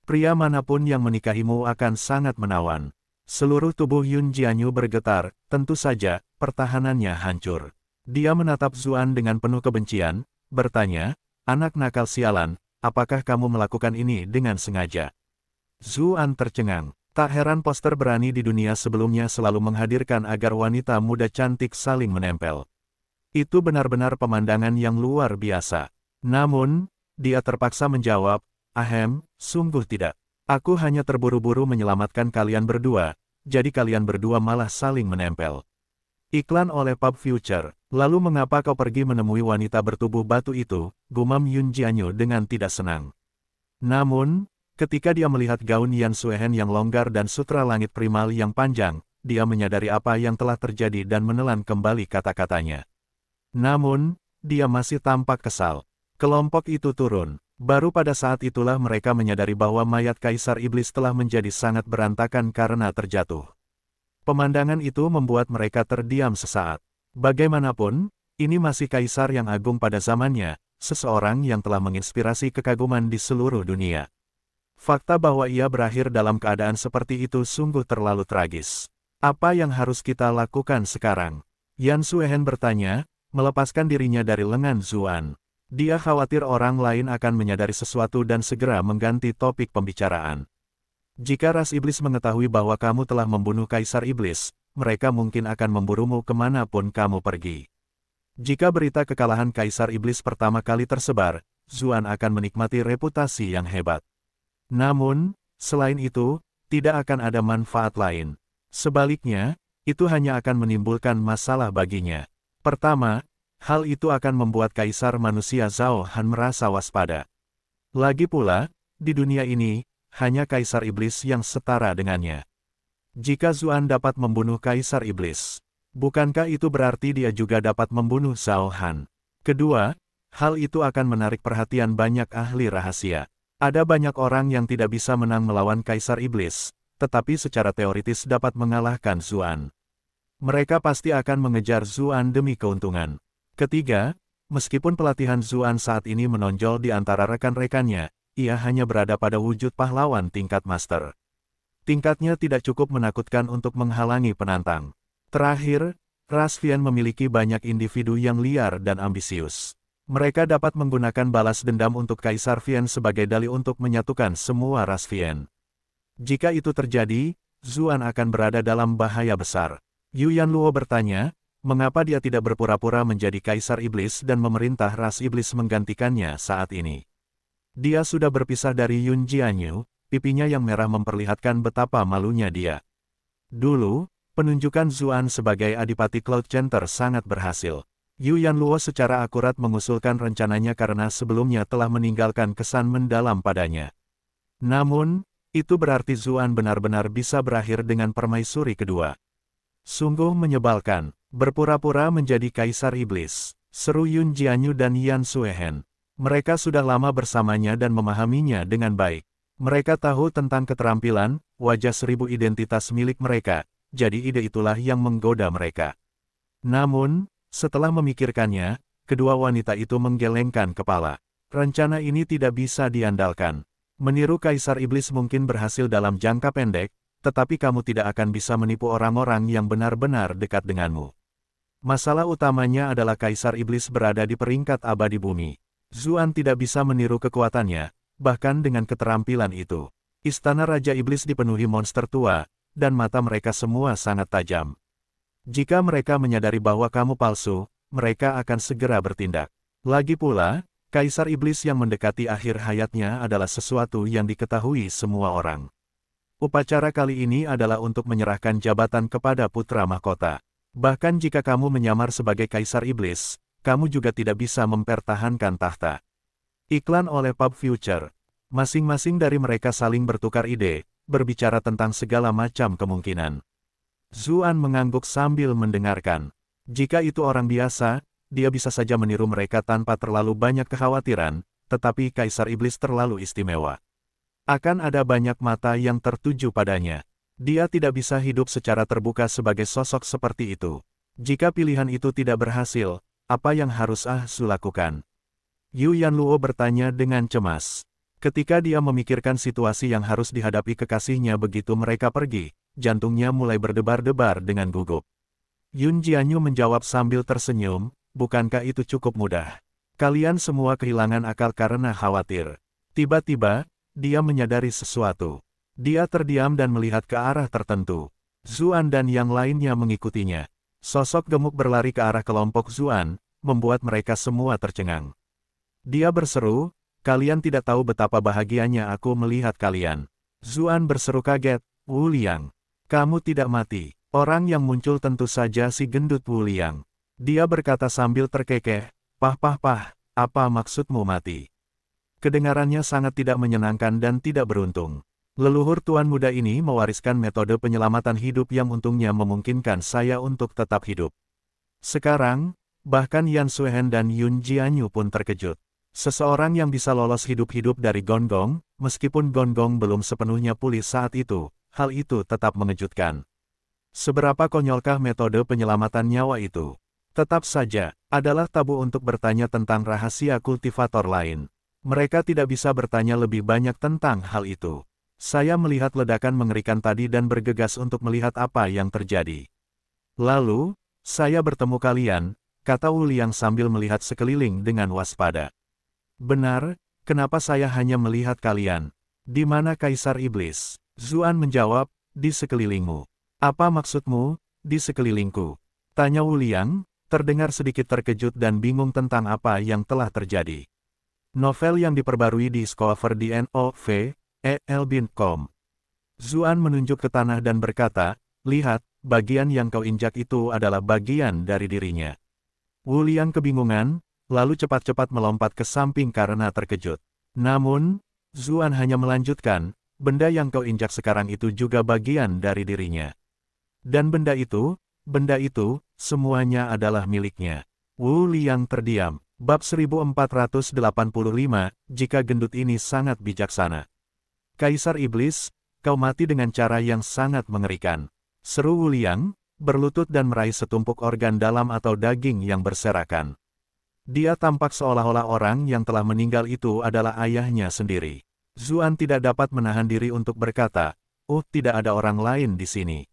Pria manapun yang menikahimu akan sangat menawan. Seluruh tubuh Yun Jianyu bergetar, tentu saja, pertahanannya hancur. Dia menatap Zuan dengan penuh kebencian, bertanya, anak nakal sialan, apakah kamu melakukan ini dengan sengaja? Zuan tercengang. Tak heran poster berani di dunia sebelumnya selalu menghadirkan agar wanita muda cantik saling menempel. Itu benar-benar pemandangan yang luar biasa. Namun, dia terpaksa menjawab, ahem, sungguh tidak. Aku hanya terburu-buru menyelamatkan kalian berdua, jadi kalian berdua malah saling menempel. Iklan oleh Pub Future. Lalu mengapa kau pergi menemui wanita bertubuh batu itu, gumam Yun Jianyu dengan tidak senang. Namun, ketika dia melihat gaun Yan Suehen yang longgar dan sutra langit primal yang panjang, dia menyadari apa yang telah terjadi dan menelan kembali kata-katanya. Namun, dia masih tampak kesal. Kelompok itu turun. Baru pada saat itulah mereka menyadari bahwa mayat Kaisar Iblis telah menjadi sangat berantakan karena terjatuh. Pemandangan itu membuat mereka terdiam sesaat. Bagaimanapun, ini masih Kaisar yang agung pada zamannya, seseorang yang telah menginspirasi kekaguman di seluruh dunia. Fakta bahwa ia berakhir dalam keadaan seperti itu sungguh terlalu tragis. Apa yang harus kita lakukan sekarang? Yan Suehen bertanya, melepaskan dirinya dari lengan Zuan. Dia khawatir orang lain akan menyadari sesuatu dan segera mengganti topik pembicaraan. Jika ras iblis mengetahui bahwa kamu telah membunuh Kaisar Iblis, mereka mungkin akan memburumu kemanapun kamu pergi. Jika berita kekalahan Kaisar Iblis pertama kali tersebar, Zuan akan menikmati reputasi yang hebat. Namun, selain itu, tidak akan ada manfaat lain. Sebaliknya, itu hanya akan menimbulkan masalah baginya. Pertama, hal itu akan membuat Kaisar Manusia Zhao Han merasa waspada. Lagi pula, di dunia ini, hanya Kaisar Iblis yang setara dengannya. Jika Zuan dapat membunuh Kaisar Iblis, bukankah itu berarti dia juga dapat membunuh Zhao Han? Kedua, hal itu akan menarik perhatian banyak ahli rahasia. Ada banyak orang yang tidak bisa menang melawan Kaisar Iblis, tetapi secara teoritis dapat mengalahkan Zuan. Mereka pasti akan mengejar Zuan demi keuntungan. Ketiga, meskipun pelatihan Zuan saat ini menonjol di antara rekan-rekannya, ia hanya berada pada wujud pahlawan tingkat master. Tingkatnya tidak cukup menakutkan untuk menghalangi penantang. Terakhir, ras Vian memiliki banyak individu yang liar dan ambisius. Mereka dapat menggunakan balas dendam untuk Kaisar Vian sebagai dalih untuk menyatukan semua ras Vian. Jika itu terjadi, Zuan akan berada dalam bahaya besar. Yu Yanluo bertanya, mengapa dia tidak berpura-pura menjadi Kaisar Iblis dan memerintah ras Iblis menggantikannya saat ini. Dia sudah berpisah dari Yun Jianyu, pipinya yang merah memperlihatkan betapa malunya dia. Dulu, penunjukan Zuan sebagai Adipati Cloud Center sangat berhasil. Yu Yanluo secara akurat mengusulkan rencananya karena sebelumnya telah meninggalkan kesan mendalam padanya. Namun, itu berarti Zuan benar-benar bisa berakhir dengan permaisuri kedua. Sungguh menyebalkan, berpura-pura menjadi Kaisar Iblis, seru Yun Jianyu dan Yan Suehen. Mereka sudah lama bersamanya dan memahaminya dengan baik. Mereka tahu tentang keterampilan, wajah seribu identitas milik mereka, jadi ide itulah yang menggoda mereka. Namun, setelah memikirkannya, kedua wanita itu menggelengkan kepala. Rencana ini tidak bisa diandalkan. Meniru Kaisar Iblis mungkin berhasil dalam jangka pendek, tetapi kamu tidak akan bisa menipu orang-orang yang benar-benar dekat denganmu. Masalah utamanya adalah Kaisar Iblis berada di peringkat abadi bumi. Zuan tidak bisa meniru kekuatannya, bahkan dengan keterampilan itu. Istana Raja Iblis dipenuhi monster tua, dan mata mereka semua sangat tajam. Jika mereka menyadari bahwa kamu palsu, mereka akan segera bertindak. Lagi pula, Kaisar Iblis yang mendekati akhir hayatnya adalah sesuatu yang diketahui semua orang. Upacara kali ini adalah untuk menyerahkan jabatan kepada putra mahkota. Bahkan jika kamu menyamar sebagai Kaisar Iblis, kamu juga tidak bisa mempertahankan tahta. Iklan oleh Pub Future. Masing-masing dari mereka saling bertukar ide, berbicara tentang segala macam kemungkinan. Zuan mengangguk sambil mendengarkan. Jika itu orang biasa, dia bisa saja meniru mereka tanpa terlalu banyak kekhawatiran, tetapi Kaisar Iblis terlalu istimewa. Akan ada banyak mata yang tertuju padanya. Dia tidak bisa hidup secara terbuka sebagai sosok seperti itu. Jika pilihan itu tidak berhasil, apa yang harus Su lakukan? Yu Yanluo bertanya dengan cemas. Ketika dia memikirkan situasi yang harus dihadapi kekasihnya begitu mereka pergi, jantungnya mulai berdebar-debar dengan gugup. Yun Jianyu menjawab sambil tersenyum, bukankah itu cukup mudah? Kalian semua kehilangan akal karena khawatir. Tiba-tiba, dia menyadari sesuatu. Dia terdiam dan melihat ke arah tertentu. Zuan dan yang lainnya mengikutinya. Sosok gemuk berlari ke arah kelompok Zuan, membuat mereka semua tercengang. Dia berseru, kalian tidak tahu betapa bahagianya aku melihat kalian. Zuan berseru kaget, Wu Liang. Kamu tidak mati. Orang yang muncul tentu saja si gendut Wu Liang. Dia berkata sambil terkekeh, pah, apa maksudmu mati? Kedengarannya sangat tidak menyenangkan dan tidak beruntung. Leluhur tuan muda ini mewariskan metode penyelamatan hidup yang untungnya memungkinkan saya untuk tetap hidup. Sekarang, bahkan Yan Suehen dan Yun Jianyu pun terkejut. Seseorang yang bisa lolos hidup-hidup dari Gonggong, meskipun Gonggong belum sepenuhnya pulih saat itu, hal itu tetap mengejutkan. Seberapa konyolkah metode penyelamatan nyawa itu? Tetap saja, adalah tabu untuk bertanya tentang rahasia kultivator lain. Mereka tidak bisa bertanya lebih banyak tentang hal itu. Saya melihat ledakan mengerikan tadi dan bergegas untuk melihat apa yang terjadi. Lalu, saya bertemu kalian, kata Wu Liang sambil melihat sekeliling dengan waspada. Benar, kenapa saya hanya melihat kalian? Di mana Kaisar Iblis? Zuan menjawab, di sekelilingmu. Apa maksudmu, di sekelilingku? Tanya Wu Liang, terdengar sedikit terkejut dan bingung tentang apa yang telah terjadi. Novel yang diperbarui di Discover di NOVEL.com. Zuan menunjuk ke tanah dan berkata, lihat, bagian yang kau injak itu adalah bagian dari dirinya. Wu Liang kebingungan, lalu cepat-cepat melompat ke samping karena terkejut. Namun, Zuan hanya melanjutkan, benda yang kau injak sekarang itu juga bagian dari dirinya. Dan benda itu, semuanya adalah miliknya. Wu Liang terdiam. Bab 1485, jika gendut ini sangat bijaksana. Kaisar Iblis, kau mati dengan cara yang sangat mengerikan. Seru Wu Liang, berlutut dan meraih setumpuk organ dalam atau daging yang berserakan. Dia tampak seolah-olah orang yang telah meninggal itu adalah ayahnya sendiri. Zuan tidak dapat menahan diri untuk berkata, tidak ada orang lain di sini.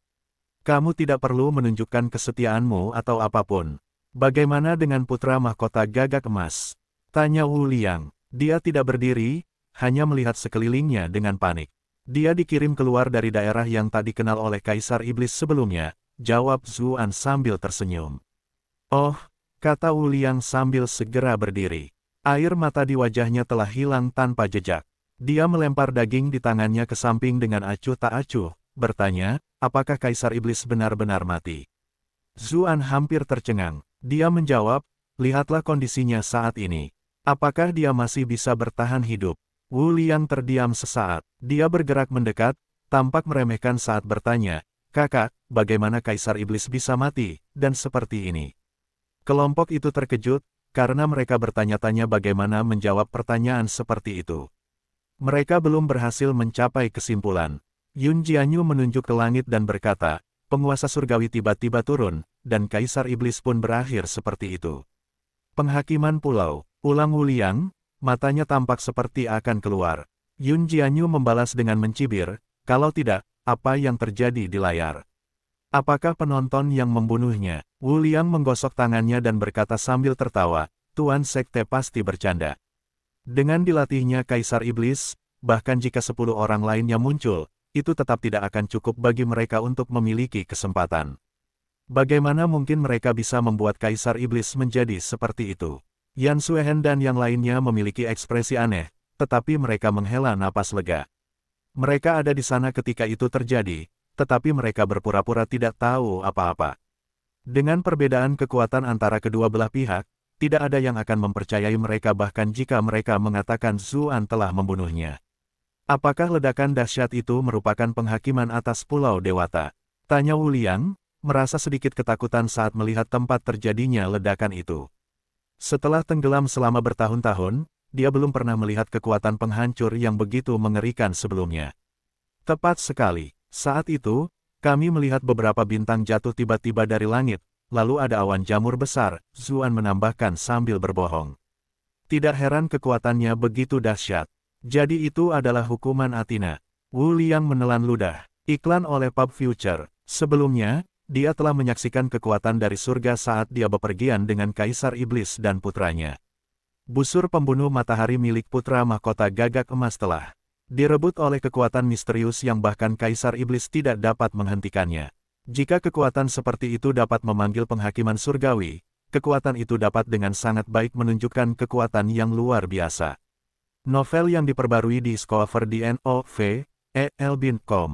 Kamu tidak perlu menunjukkan kesetiaanmu atau apapun. Bagaimana dengan putra mahkota gagak emas? Tanya Wu Liang. Dia tidak berdiri, hanya melihat sekelilingnya dengan panik. Dia dikirim keluar dari daerah yang tak dikenal oleh Kaisar Iblis sebelumnya, jawab Zuan sambil tersenyum. Oh, kata Wu Liang sambil segera berdiri. Air mata di wajahnya telah hilang tanpa jejak. Dia melempar daging di tangannya ke samping dengan acuh tak acuh, bertanya, apakah Kaisar Iblis benar-benar mati? Zuan hampir tercengang. Dia menjawab, lihatlah kondisinya saat ini. Apakah dia masih bisa bertahan hidup? Wu Liang terdiam sesaat. Dia bergerak mendekat, tampak meremehkan saat bertanya, kakak, bagaimana Kaisar Iblis bisa mati, dan seperti ini? Kelompok itu terkejut, karena mereka bertanya-tanya bagaimana menjawab pertanyaan seperti itu. Mereka belum berhasil mencapai kesimpulan. Yun Jianyu menunjuk ke langit dan berkata, penguasa surgawi tiba-tiba turun, dan Kaisar Iblis pun berakhir seperti itu. Penghakiman pulau, ulang Wu Liang, matanya tampak seperti akan keluar. Yun Jianyu membalas dengan mencibir, kalau tidak, apa yang terjadi di layar? Apakah penonton yang membunuhnya? Wu Liang menggosok tangannya dan berkata sambil tertawa, Tuan Sekte pasti bercanda. Dengan dilatihnya Kaisar Iblis, bahkan jika 10 orang lainnya muncul, itu tetap tidak akan cukup bagi mereka untuk memiliki kesempatan. Bagaimana mungkin mereka bisa membuat Kaisar Iblis menjadi seperti itu? Yan Suehen dan yang lainnya memiliki ekspresi aneh, tetapi mereka menghela napas lega. Mereka ada di sana ketika itu terjadi, tetapi mereka berpura-pura tidak tahu apa-apa. Dengan perbedaan kekuatan antara kedua belah pihak, tidak ada yang akan mempercayai mereka bahkan jika mereka mengatakan Zuan telah membunuhnya. Apakah ledakan dahsyat itu merupakan penghakiman atas Pulau Dewata? Tanya Wu Liang, merasa sedikit ketakutan saat melihat tempat terjadinya ledakan itu. Setelah tenggelam selama bertahun-tahun, dia belum pernah melihat kekuatan penghancur yang begitu mengerikan sebelumnya. Tepat sekali, saat itu, kami melihat beberapa bintang jatuh tiba-tiba dari langit, lalu ada awan jamur besar, Zuan menambahkan sambil berbohong. Tidak heran kekuatannya begitu dahsyat. Jadi itu adalah hukuman Athena. Wu Liang menelan ludah. Iklan oleh Pub Future. Sebelumnya, dia telah menyaksikan kekuatan dari surga saat dia bepergian dengan Kaisar Iblis dan putranya. Busur pembunuh matahari milik putra mahkota gagak emas telah direbut oleh kekuatan misterius yang bahkan Kaisar Iblis tidak dapat menghentikannya. Jika kekuatan seperti itu dapat memanggil penghakiman surgawi, kekuatan itu dapat dengan sangat baik menunjukkan kekuatan yang luar biasa. Novel yang diperbarui di Discover di NOVEL.com.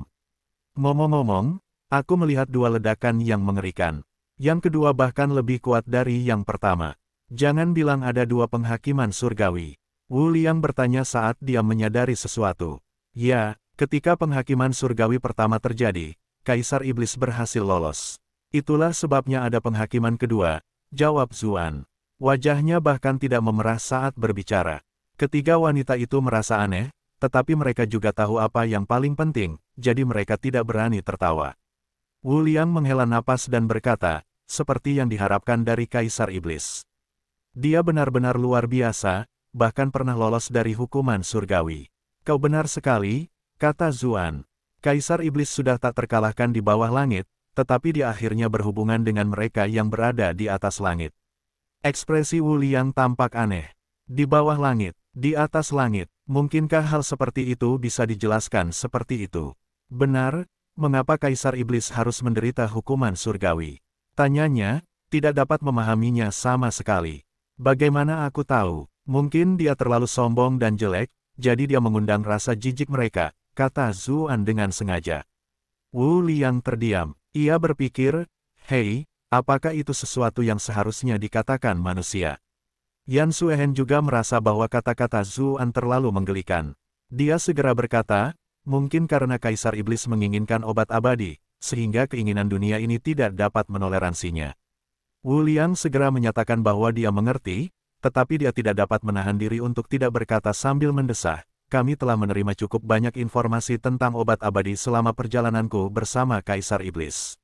Ngomong-ngomong, aku melihat dua ledakan yang mengerikan. Yang kedua bahkan lebih kuat dari yang pertama. Jangan bilang ada dua penghakiman surgawi. Wu Liang bertanya saat dia menyadari sesuatu. Ya, ketika penghakiman surgawi pertama terjadi, Kaisar Iblis berhasil lolos. Itulah sebabnya ada penghakiman kedua, jawab Zuan. Wajahnya bahkan tidak memerah saat berbicara. Ketiga wanita itu merasa aneh, tetapi mereka juga tahu apa yang paling penting, jadi mereka tidak berani tertawa. Wu Liang menghela napas dan berkata, seperti yang diharapkan dari Kaisar Iblis. Dia benar-benar luar biasa, bahkan pernah lolos dari hukuman surgawi. Kau benar sekali, kata Zuan. Kaisar Iblis sudah tak terkalahkan di bawah langit, tetapi dia akhirnya berhubungan dengan mereka yang berada di atas langit. Ekspresi Wu Liang tampak aneh. Di bawah langit, di atas langit, mungkinkah hal seperti itu bisa dijelaskan seperti itu? Benar, mengapa Kaisar Iblis harus menderita hukuman surgawi? Tanyanya, tidak dapat memahaminya sama sekali. Bagaimana aku tahu? Mungkin dia terlalu sombong dan jelek, jadi dia mengundang rasa jijik mereka, kata Zuan dengan sengaja. Wu Liang terdiam. Ia berpikir, hei, apakah itu sesuatu yang seharusnya dikatakan manusia? Yan Suehen juga merasa bahwa kata-kata Zuan terlalu menggelikan. Dia segera berkata, mungkin karena Kaisar Iblis menginginkan obat abadi, sehingga keinginan dunia ini tidak dapat menoleransinya. Wu Liang segera menyatakan bahwa dia mengerti, tetapi dia tidak dapat menahan diri untuk tidak berkata sambil mendesah, kami telah menerima cukup banyak informasi tentang obat abadi selama perjalananku bersama Kaisar Iblis.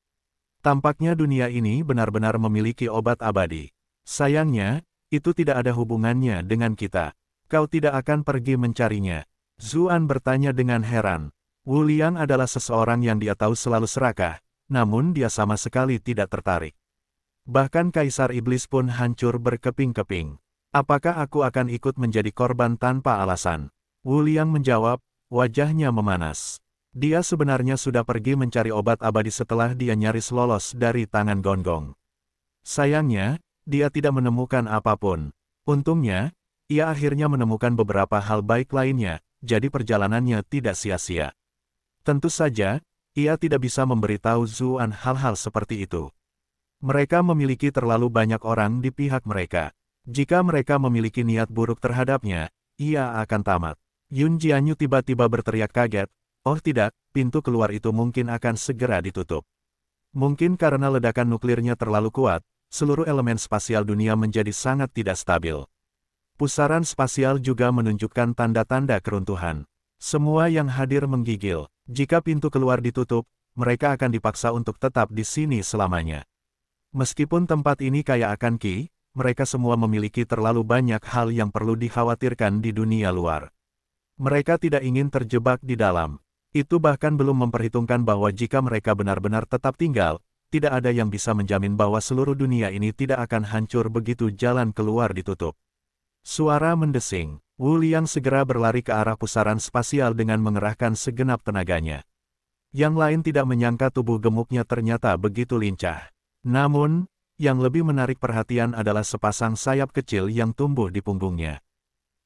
Tampaknya dunia ini benar-benar memiliki obat abadi. Sayangnya, itu tidak ada hubungannya dengan kita. Kau tidak akan pergi mencarinya. Zuan bertanya dengan heran. Wu Liang adalah seseorang yang dia tahu selalu serakah, namun dia sama sekali tidak tertarik. Bahkan Kaisar Iblis pun hancur berkeping-keping. Apakah aku akan ikut menjadi korban tanpa alasan? Wu Liang menjawab, wajahnya memanas. Dia sebenarnya sudah pergi mencari obat abadi setelah dia nyaris lolos dari tangan Gonggong. Sayangnya, dia tidak menemukan apapun. Untungnya, ia akhirnya menemukan beberapa hal baik lainnya, jadi perjalanannya tidak sia-sia. Tentu saja, ia tidak bisa memberitahu Zuan hal-hal seperti itu. Mereka memiliki terlalu banyak orang di pihak mereka. Jika mereka memiliki niat buruk terhadapnya, ia akan tamat. Yun Jianyu tiba-tiba berteriak kaget, oh tidak, pintu keluar itu mungkin akan segera ditutup. Mungkin karena ledakan nuklirnya terlalu kuat, seluruh elemen spasial dunia menjadi sangat tidak stabil. Pusaran spasial juga menunjukkan tanda-tanda keruntuhan. Semua yang hadir menggigil. Jika pintu keluar ditutup, mereka akan dipaksa untuk tetap di sini selamanya. Meskipun tempat ini kaya akan Qi, mereka semua memiliki terlalu banyak hal yang perlu dikhawatirkan di dunia luar. Mereka tidak ingin terjebak di dalam. Itu bahkan belum memperhitungkan bahwa jika mereka benar-benar tetap tinggal, tidak ada yang bisa menjamin bahwa seluruh dunia ini tidak akan hancur begitu jalan keluar ditutup. Suara mendesing. Wu Liang segera berlari ke arah pusaran spasial dengan mengerahkan segenap tenaganya. Yang lain tidak menyangka tubuh gemuknya ternyata begitu lincah. Namun, yang lebih menarik perhatian adalah sepasang sayap kecil yang tumbuh di punggungnya.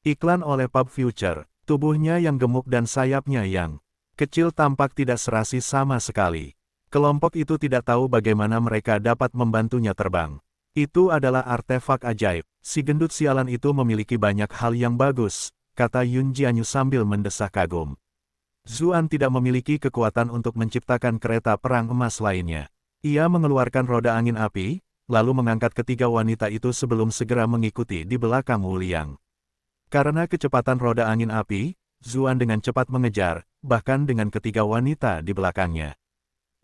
Iklan oleh Pub Future, tubuhnya yang gemuk dan sayapnya yang kecil tampak tidak serasi sama sekali. Kelompok itu tidak tahu bagaimana mereka dapat membantunya terbang. Itu adalah artefak ajaib. Si gendut sialan itu memiliki banyak hal yang bagus, kata Yun Jianyu sambil mendesah kagum. Zuan tidak memiliki kekuatan untuk menciptakan kereta perang emas lainnya. Ia mengeluarkan roda angin api, lalu mengangkat ketiga wanita itu sebelum segera mengikuti di belakang Wu Liang. Karena kecepatan roda angin api, Zuan dengan cepat mengejar, bahkan dengan ketiga wanita di belakangnya.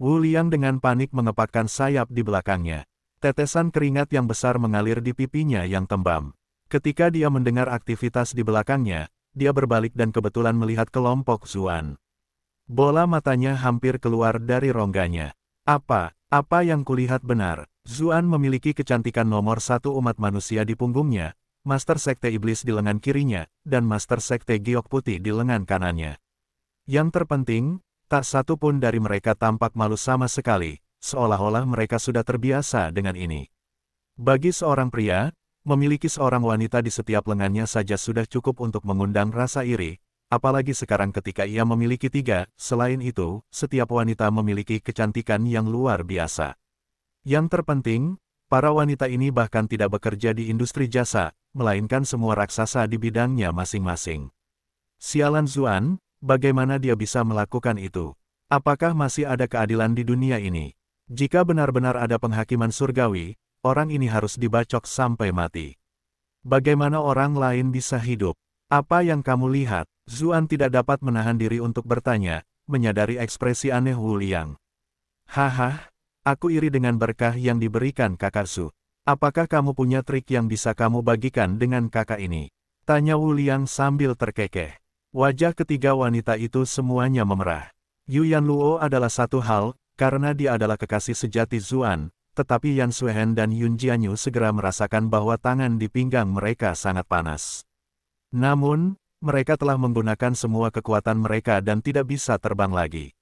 Wu Liang dengan panik mengepakkan sayap di belakangnya. Tetesan keringat yang besar mengalir di pipinya yang tembam. Ketika dia mendengar aktivitas di belakangnya, dia berbalik dan kebetulan melihat kelompok Zuan. Bola matanya hampir keluar dari rongganya. Apa yang kulihat benar? Zuan memiliki kecantikan nomor satu umat manusia di punggungnya, Master Sekte Iblis di lengan kirinya, dan Master Sekte Giok Putih di lengan kanannya. Yang terpenting, tak satu pun dari mereka tampak malu sama sekali, seolah-olah mereka sudah terbiasa dengan ini. Bagi seorang pria, memiliki seorang wanita di setiap lengannya saja sudah cukup untuk mengundang rasa iri, apalagi sekarang ketika ia memiliki tiga. Selain itu, setiap wanita memiliki kecantikan yang luar biasa. Yang terpenting, para wanita ini bahkan tidak bekerja di industri jasa, melainkan semua raksasa di bidangnya masing-masing. Sialan Zuan, bagaimana dia bisa melakukan itu? Apakah masih ada keadilan di dunia ini? Jika benar-benar ada penghakiman surgawi, orang ini harus dibacok sampai mati. Bagaimana orang lain bisa hidup? Apa yang kamu lihat? Zuan tidak dapat menahan diri untuk bertanya, menyadari ekspresi aneh Wu Liang. Haha, aku iri dengan berkah yang diberikan kakak Su. Apakah kamu punya trik yang bisa kamu bagikan dengan kakak ini? Tanya Wu Liang sambil terkekeh. Wajah ketiga wanita itu semuanya memerah. Yu Yanluo adalah satu hal, karena dia adalah kekasih sejati Zuan, tetapi Yan Suehen dan Yun Jianyu segera merasakan bahwa tangan di pinggang mereka sangat panas. Namun, mereka telah menggunakan semua kekuatan mereka dan tidak bisa terbang lagi.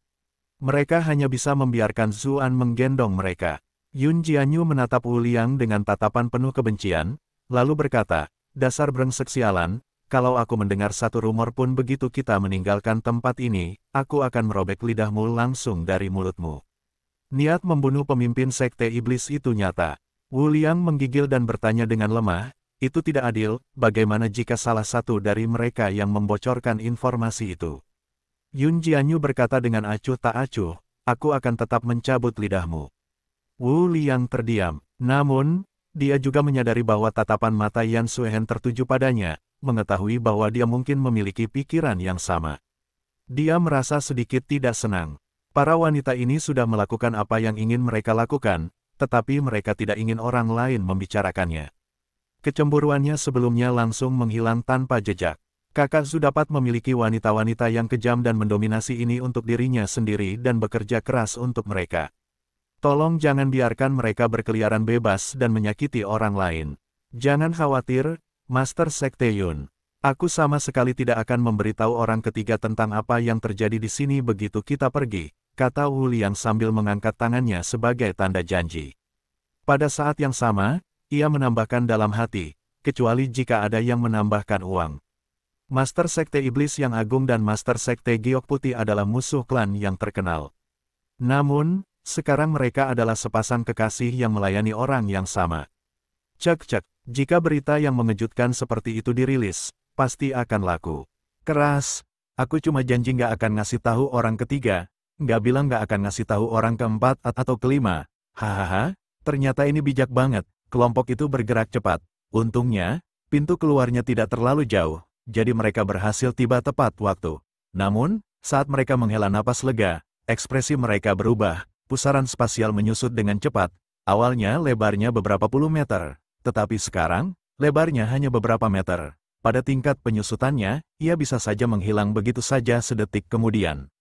Mereka hanya bisa membiarkan Zuan menggendong mereka. Yun Jianyu menatap Wu Liang dengan tatapan penuh kebencian, lalu berkata, "Dasar brengsek sialan, kalau aku mendengar satu rumor pun begitu kita meninggalkan tempat ini, aku akan merobek lidahmu langsung dari mulutmu." Niat membunuh pemimpin sekte iblis itu nyata. Wu Liang menggigil dan bertanya dengan lemah, "Itu tidak adil, bagaimana jika salah satu dari mereka yang membocorkan informasi itu?" Yun Jianyu berkata dengan acuh tak acuh, "Aku akan tetap mencabut lidahmu." Wu Liang terdiam, namun, dia juga menyadari bahwa tatapan mata Yan Suehen tertuju padanya, mengetahui bahwa dia mungkin memiliki pikiran yang sama. Dia merasa sedikit tidak senang. Para wanita ini sudah melakukan apa yang ingin mereka lakukan, tetapi mereka tidak ingin orang lain membicarakannya. Kecemburuannya sebelumnya langsung menghilang tanpa jejak. Kakak Zu dapat memiliki wanita-wanita yang kejam dan mendominasi ini untuk dirinya sendiri dan bekerja keras untuk mereka. Tolong jangan biarkan mereka berkeliaran bebas dan menyakiti orang lain. Jangan khawatir, Master Sekte Yun. Aku sama sekali tidak akan memberitahu orang ketiga tentang apa yang terjadi di sini begitu kita pergi, kata Wu Liang sambil mengangkat tangannya sebagai tanda janji. Pada saat yang sama, ia menambahkan dalam hati, kecuali jika ada yang menambahkan uang. Master Sekte Iblis yang Agung dan Master Sekte Giok Putih adalah musuh klan yang terkenal. Namun, sekarang mereka adalah sepasang kekasih yang melayani orang yang sama. Cek, jika berita yang mengejutkan seperti itu dirilis, pasti akan laku. Keras, aku cuma janji nggak akan ngasih tahu orang ketiga, nggak bilang nggak akan ngasih tahu orang keempat atau kelima. Hahaha, ternyata ini bijak banget, kelompok itu bergerak cepat. Untungnya, pintu keluarnya tidak terlalu jauh, jadi mereka berhasil tiba tepat waktu. Namun, saat mereka menghela napas lega, ekspresi mereka berubah, pusaran spasial menyusut dengan cepat, awalnya lebarnya beberapa puluh meter, tetapi sekarang, lebarnya hanya beberapa meter. Pada tingkat penyusutannya, ia bisa saja menghilang begitu saja sedetik kemudian.